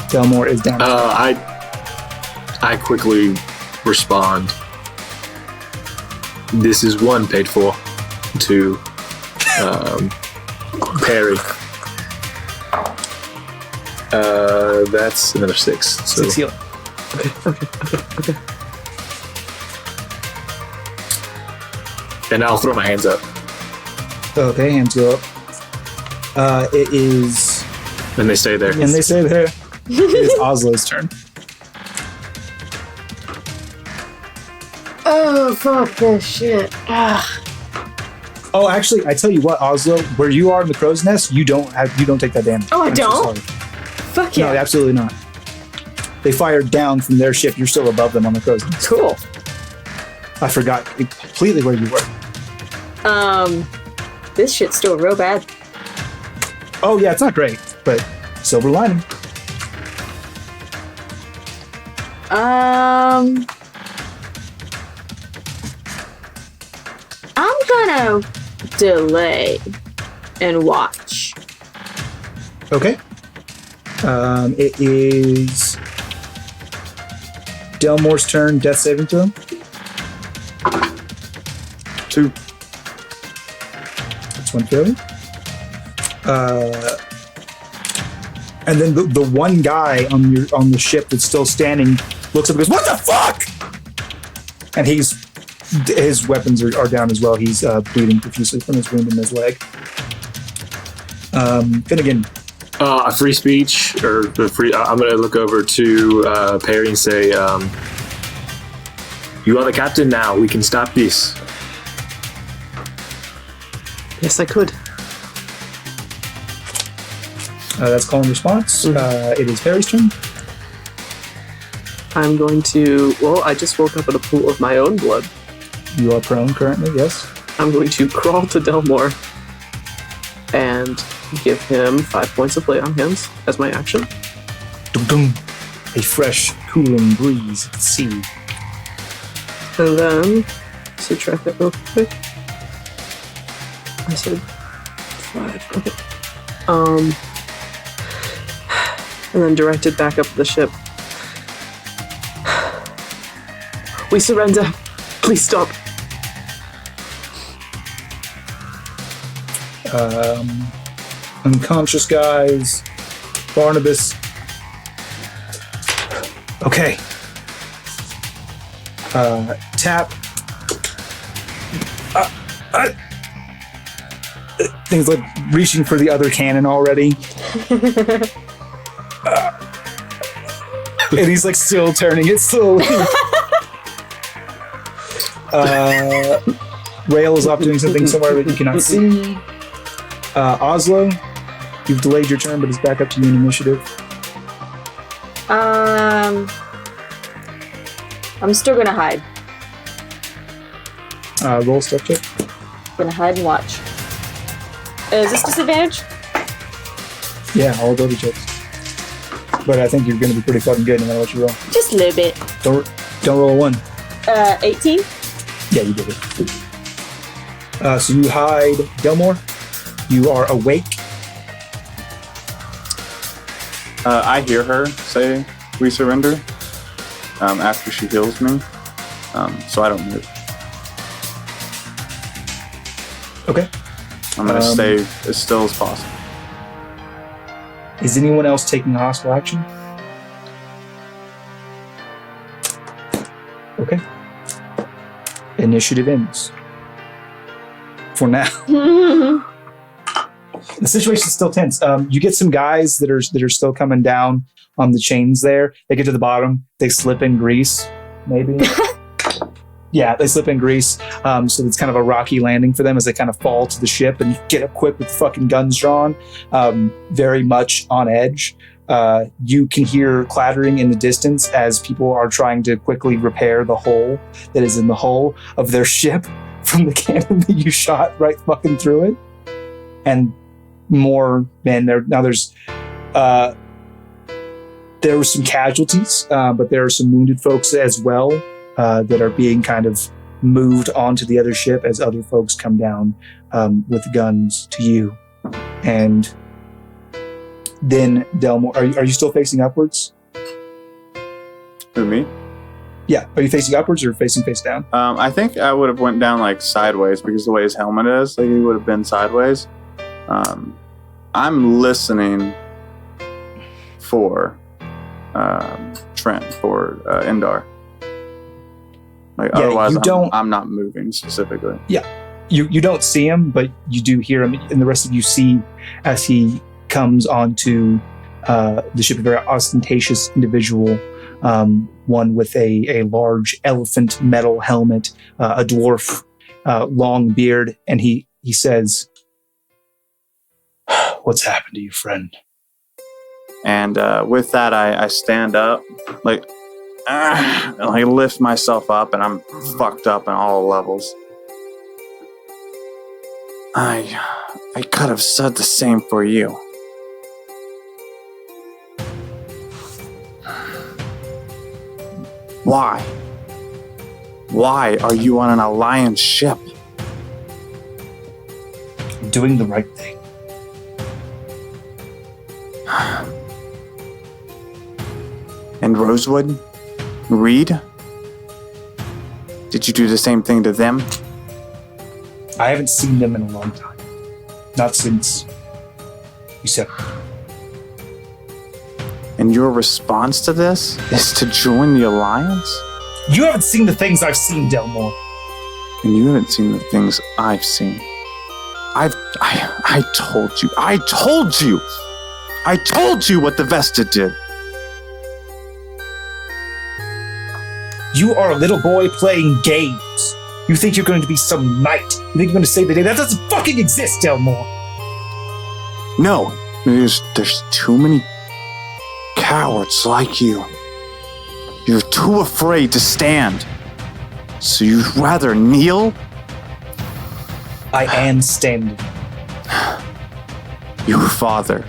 Delmor is down. I quickly respond. This is 1 paid for to Perry. That's another 6. So 6 healing. Okay. and I'll throw my hands up. Okay, hands go up. It is. And they stay there. And they say there. It is Oslo's turn. Oh, fuck this shit. Ah. Oh, actually, I tell you what, Oslo, where you are in the crow's nest, you don't take that damage. Oh, I I'm so don't? sorry. Fuck yeah. No, absolutely not. They fired down from their ship. You're still above them on the crow's nest. Cool. I forgot completely where you were. This shit's still real bad. Oh yeah, it's not great, but silver lining. I'm gonna delay and watch. Okay. It is Delmor's turn. Death saving throw. 2. That's one failure. And then the one guy on the ship that's still standing looks up and goes, "What the fuck?" And his weapons are down as well. He's bleeding profusely from his wound in his leg. Finnegan. A free speech or the free. I'm going to look over to Perry and say, "You are the captain now. We can stop this." Yes, I could. That's call and response. It is Perry's turn. I'm going to. Well, I just woke up in a pool of my own blood. You are prone currently, yes. I'm going to crawl to Delmor and give him 5 points of lay on hands as my action. Dum-dum. A fresh, cooling breeze at sea. And then, subtract that real quick. I said 5. Okay. And then directed back up the ship. We surrender. Please stop. Unconscious guys. Barnabas. Okay. Tap. Things like reaching for the other cannon already. And he's like still turning it slowly. Rail is off doing something somewhere that you cannot see. Oslo, you've delayed your turn, but it's back up to you in initiative. I'm still gonna hide. Roll stuff check. Gonna hide and watch. Is this disadvantage? Yeah, all ability checks. But I think you're going to be pretty fucking good no matter what you roll. Just a little bit. Don't roll a 1. 18? Yeah, you did it. So you hide Delmor. You are awake. I hear her say, "We surrender," after she heals me. So I don't move. Okay. I'm going to stay as still as possible. Is anyone else taking a hostile action? Okay. Initiative ends. For now. The situation's still tense. You get some guys that are still coming down on the chains there. They get to the bottom. They slip in grease, maybe. Yeah, they slip in grease. So it's kind of a rocky landing for them as they kind of fall to the ship and get up quick with fucking guns drawn, very much on edge. You can hear clattering in the distance as people are trying to quickly repair the hole that is in the hull of their ship from the cannon that you shot right fucking through it. And more men there. Now there were some casualties, but there are some wounded folks as well. That are being kind of moved onto the other ship as other folks come down with guns to you. And then Delmor, are you still facing upwards? Who, me? Yeah. Are you facing upwards or facing face down? I think I would have went down like sideways because the way his helmet is, like he would have been sideways. I'm listening for Trent, for Indar. Like, yeah, otherwise, you I'm not moving specifically. Yeah, you don't see him, but you do hear him, and the rest of you see as he comes onto the ship. A very ostentatious individual, one with a large elephant metal helmet, a dwarf, long beard, and he says, "What's happened to you, friend?" And with that, I stand up, like. And I lift myself up, and I'm fucked up on all levels. I could have said the same for you. Why? Why are you on an alliance ship? Doing the right thing. And Rosewood? Reed? Did you do the same thing to them? I haven't seen them in a long time. Not since you said. And your response to this is to join the alliance? You haven't seen the things I've seen, Delmor. And you haven't seen the things I've seen. I told you. I told you what the Vested did. You are a little boy playing games. You think you're going to be some knight. You think you're going to save the day. That doesn't fucking exist, Delmor. No, there's too many cowards like you. You're too afraid to stand. So you'd rather kneel? I am standing. Your father.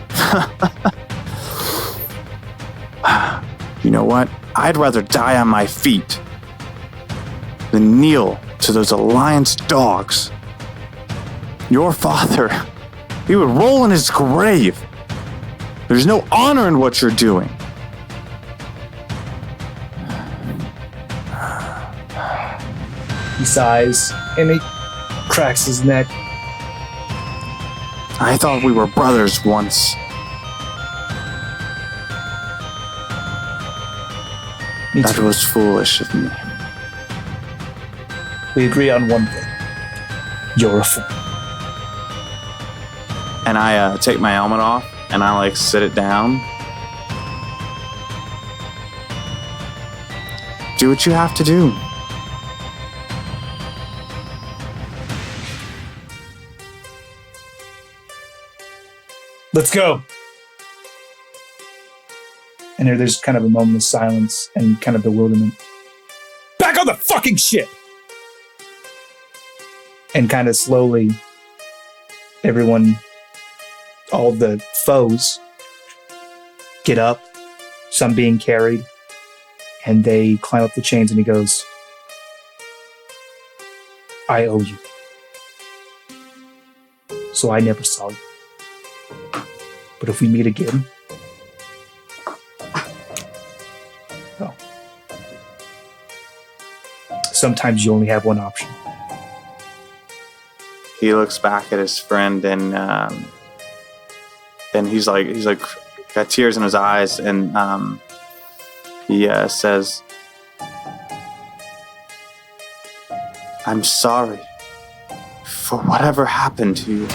You know what? I'd rather die on my feet than kneel to those Alliance dogs. Your father, he would roll in his grave. There's no honor in what you're doing. He sighs and he cracks his neck. I thought we were brothers once. Me That too. was foolish of me. We agree on one thing. You're a fool. And I take my helmet off and I sit it down. Do what you have to do. Let's go. And there's kind of a moment of silence and kind of bewilderment. Back on the fucking ship! And kind of slowly, everyone, all the foes, get up, some being carried, and they climb up the chains, and he goes, I owe you. So I never saw you. But if we meet again, well, sometimes you only have one option. He looks back at his friend and he's got tears in his eyes and he says, I'm sorry for whatever happened to you.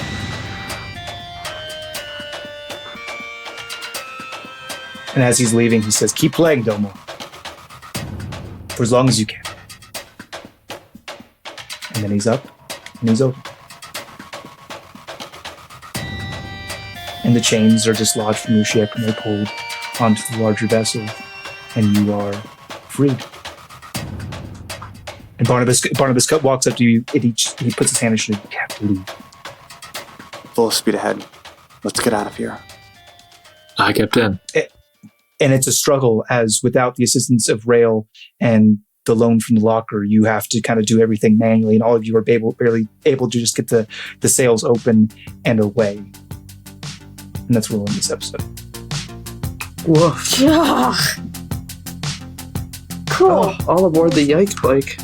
And as he's leaving, he says, keep playing, Delmor. For as long as you can. And then he's up and he's over. And the chains are dislodged from your ship and they're pulled onto the larger vessel. And you are freed. And Barnabas walks up to you and he puts his hand on your shoulder. You have to leave. Full speed ahead. Let's get out of here. I kept in. And it's a struggle, as without the assistance of Rail and the loan from the locker, you have to kind of do everything manually, and all of you are barely able to just get the sails open and away. And that's where we'll end this episode. Woof. Ugh. Cool. Oh, all aboard the yike bike.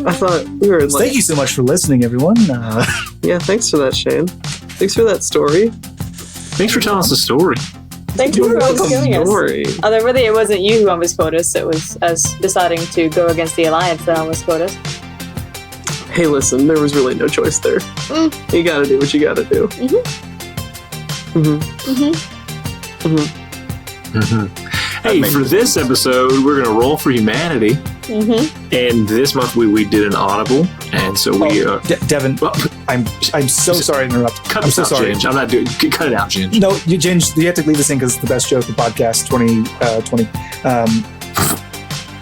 I thought we were Thank you so much for listening, everyone. Yeah, thanks for that, Shane. Thanks for that story. Thanks for telling us the story. Thank you for always killing us. Story. Although really it wasn't you who almost quoted us, it was us deciding to go against the Alliance that almost quoted us. Hey, listen, there was really no choice there. You gotta do what you gotta do. Hey, for this episode, we're going to roll for humanity. And this month we did an audible. And so we... Devin, well, I'm so sorry to interrupt. cut I'm this so out, sorry. Ginge. I'm not doing... Cut it out, Ginge. No, Ginge, you have to leave this in because it's the best joke of podcast 2020.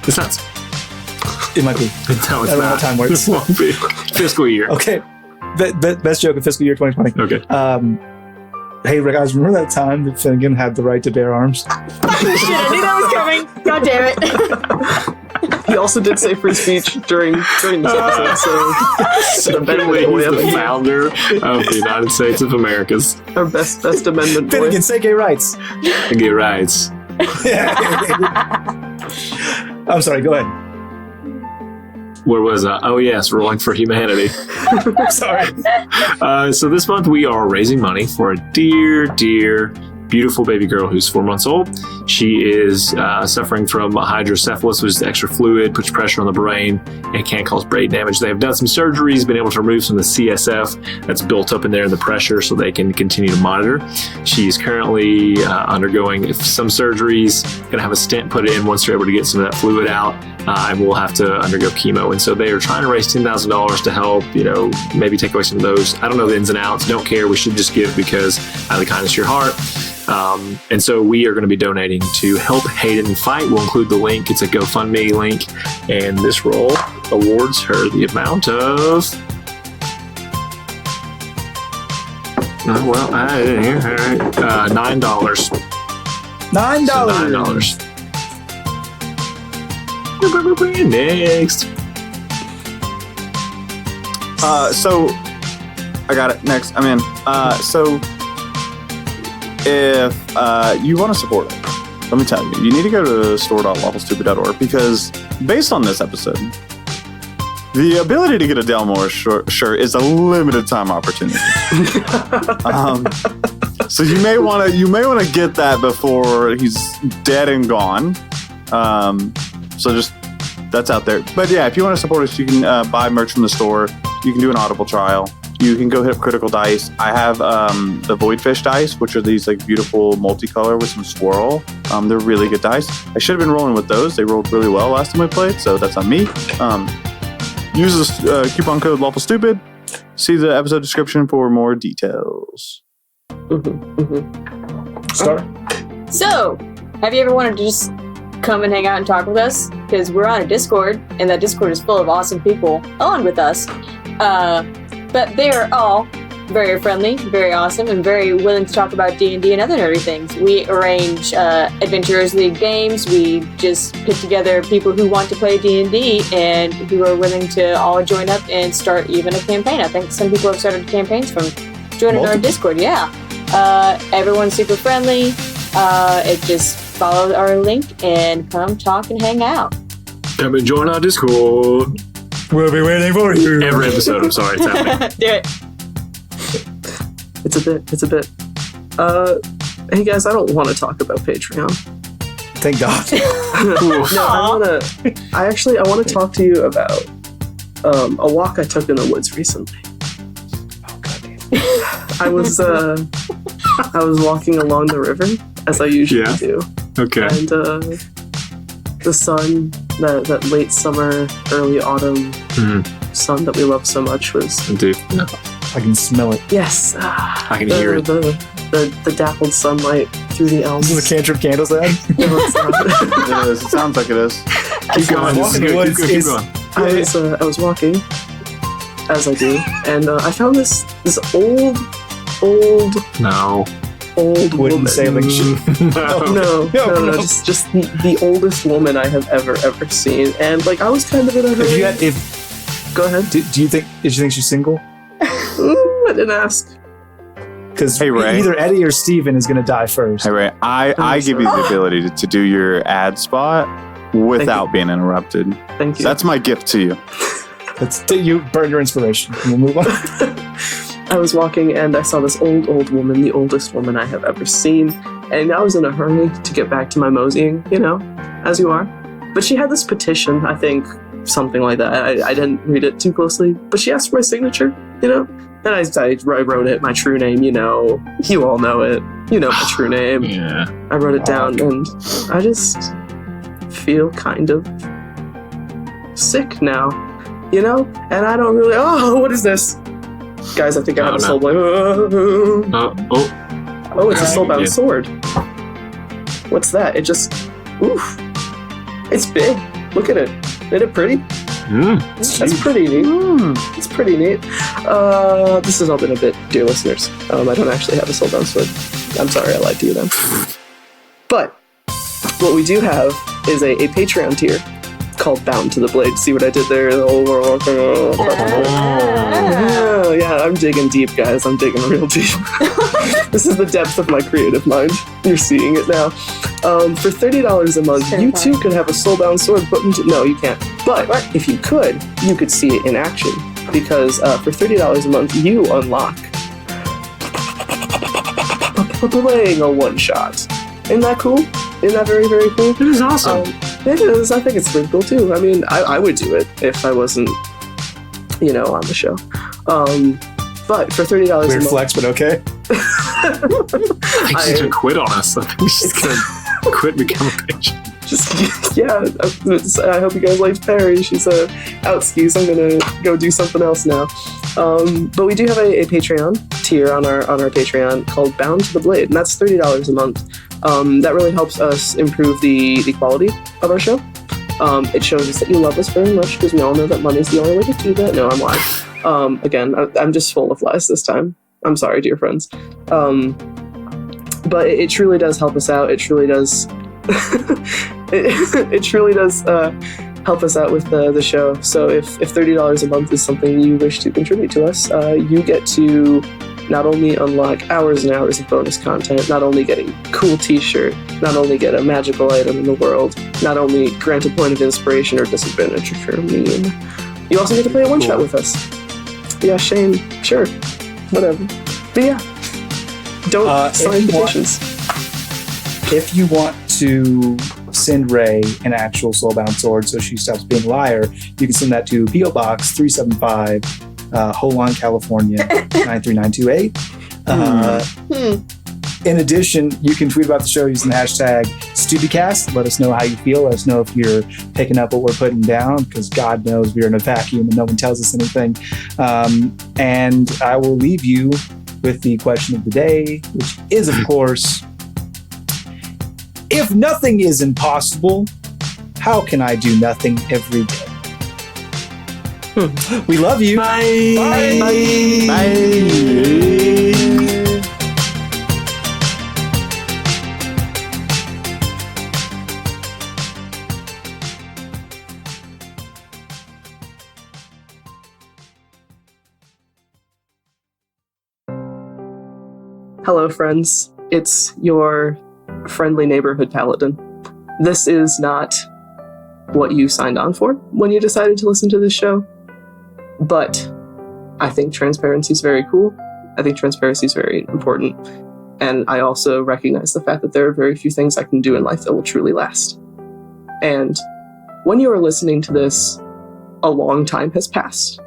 It's not... It might be. No, it's I don't know not. how time works. This won't be. Fiscal year. Okay. Best joke of fiscal year 2020. Okay. Hey, guys, remember that time that Finnegan had the right to bear arms? Shit, I knew that was coming. God damn it. He also did say free speech during this episode, so Finnegan is the founder of the United States of America's. Our best amendment boy. Finnegan, say gay rights. Gay rights. I'm sorry, go ahead. Where was I? Oh, yes, Rolling for Humanity. Sorry. So this month we are raising money for a dear, beautiful baby girl who's 4 months old. She is suffering from hydrocephalus, which is extra fluid, puts pressure on the brain, and can cause brain damage. They have done some surgeries, been able to remove some of the CSF that's built up in there in the pressure so they can continue to monitor. She's currently undergoing some surgeries, going to have a stent put in once they're able to get some of that fluid out, and we'll have to undergo chemo. And so they are trying to raise $10,000 to help, maybe take away some of those. I don't know the ins and outs, don't care. We should just give because out of the kindness of your heart. And so we are going to be donating to help Hayden fight. We'll include the link. It's a GoFundMe link. And this roll awards her the amount of... I didn't hear. All right. $9. $9. So $9. Next. So I got it. Next, I'm in. So if you want to support it, let me tell you, you need to go to store.lawfulstupid.org because based on this episode, the ability to get a Delmor shirt is a limited time opportunity. So you may want to get that before he's dead and gone. So just that's out there. But yeah, if you want to support us, you can buy merch from the store. You can do an Audible trial. You can go hit up Critical Dice. I have the Voidfish dice, which are these like beautiful multicolor with some swirl. They're really good dice. I should have been rolling with those. They rolled really well last time I played, so that's on me. Use this coupon code Lawful Stupid. See the episode description for more details. Start. So, have you ever wanted to just come and hang out and talk with us? Because we're on a Discord, and that Discord is full of awesome people on with us. But they are all very friendly, very awesome, and very willing to talk about D&D and other nerdy things. We arrange Adventurers League games. We just pick together people who want to play D&D and who are willing to all join up and start even a campaign. I think some people have started campaigns from joining our Discord. Yeah. Everyone's super friendly. Just follow our link and come talk and hang out. Come and join our Discord. We'll be waiting for you. Every episode, I'm sorry, it's happening. Do it. It's a bit. Hey guys, I don't want to talk about Patreon. Thank God. No, I want to talk to you about a walk I took in the woods recently. Oh God damn. I was walking along the river as I usually do. Okay. And the sun, that late summer, early autumn sun that we love so much was... Indeed. I can smell it. Yes. I can hear it. The dappled sunlight through the elms. This is the cantrip candles ad? No, it's not. It is. It sounds like it is. Keep going. This is good. Keep going. I was walking, as I do, and I found this old Wooden woman. sailing ship. No, just the oldest woman I have ever seen, and like I was kind of in a hurry. Go ahead. Did you think she's single? I didn't ask. Because Hey, Ray. either Eddie or Steven is going to die first. Hey, Ray, I give you the ability to do your ad spot without being interrupted. Thank you. So that's my gift to you. You burn your inspiration. We'll move on. I was walking and I saw this old woman, the oldest woman I have ever seen, and I was in a hurry to get back to my moseying, as you are. But she had this petition, I think, something like that. I didn't read it too closely, but she asked for my signature, and I wrote it, my true name, you all know it, my true name. Yeah. I wrote it down, and I just feel kind of sick now, and I don't really, what is this? Guys, I think I have a soulbound. It's a soulbound sword. What's that? It just, it's big. Look at it. Isn't it pretty? That's pretty neat. It's pretty neat. This has all been a bit, dear listeners. I don't actually have a soul down sword. I'm sorry, I lied to you then. But what we do have is a Patreon tier called Bound to the Blade. See what I did there? The whole world. Yeah, I'm digging deep, guys. I'm digging real deep. This is the depth of my creative mind. You're seeing it now. For $30 a month, you too could have a soulbound sword put into... No, you can't. But if you could see it in action. Because for $30 a month, you unlock playing a one-shot. Isn't that cool? Isn't that very, very cool? It is awesome. It is. I think it's pretty cool too. I mean, I would do it if I wasn't, on the show. But for $30 a Weird month... flex, but okay. I think she's gonna quit on us. I think she's gonna quit and become a bitch. I hope you guys liked Perry. She's out skis. I'm gonna go do something else now. But we do have a Patreon tier on our Patreon called Bound to the Blade, and that's $30 a month. That really helps us improve the quality of our show. It shows us that you love us very much, because we all know that money's the only way to do that. No, I'm lying. Again, I'm just full of lies this time. I'm sorry, dear friends. But it truly does help us out. It truly does. it truly does help us out with the show. So if $30 a month is something you wish to contribute to us, you get to not only unlock hours and hours of bonus content, not only get a cool t-shirt, not only get a magical item in the world, not only grant a point of inspiration or disadvantage if you're mean, you also get to play a one-shot with us. Yeah, Shane, sure, whatever. But yeah, don't sign petitions. If you want to send Ray an actual soulbound sword so she stops being a liar, you can send that to P.O. Box 375, Holon, California, 93928. In addition, you can tweet about the show using the hashtag StupidCast. Let us know how you feel. Let us know if you're picking up what we're putting down, because God knows we're in a vacuum and no one tells us anything. And I will leave you with the question of the day, which is, of course, if nothing is impossible, how can I do nothing every day? We love you. Bye. Bye. Bye. Bye. Hello, friends. It's your friendly neighborhood paladin. This is not what you signed on for when you decided to listen to this show, but I think transparency is very cool. I think transparency is very important. And I also recognize the fact that there are very few things I can do in life that will truly last. And when you are listening to this, a long time has passed.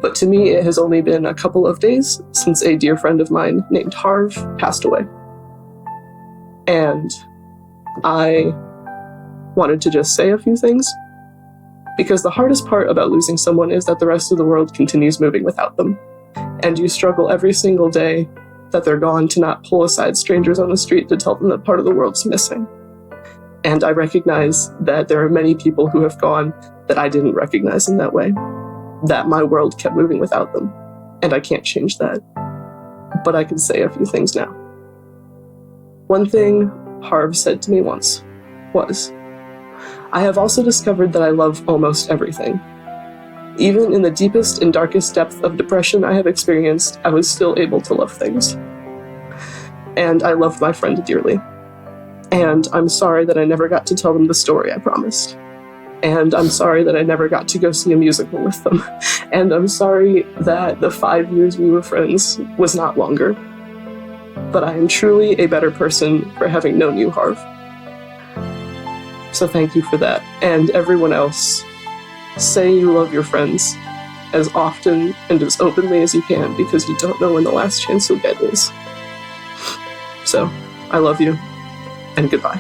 But to me, it has only been a couple of days since a dear friend of mine named Harv passed away. And I wanted to just say a few things, because the hardest part about losing someone is that the rest of the world continues moving without them. And you struggle every single day that they're gone to not pull aside strangers on the street to tell them that part of the world's missing. And I recognize that there are many people who have gone that I didn't recognize in that way, that my world kept moving without them. And I can't change that. But I can say a few things now. One thing Harv said to me once was, I have also discovered that I love almost everything. Even in the deepest and darkest depth of depression I have experienced, I was still able to love things. And I loved my friend dearly. And I'm sorry that I never got to tell them the story I promised. And I'm sorry that I never got to go see a musical with them. And I'm sorry that the 5 years we were friends was not longer. But I am truly a better person for having known you, Harv. So thank you for that. And everyone else, say you love your friends as often and as openly as you can, because you don't know when the last chance you'll get is. So, I love you, and goodbye.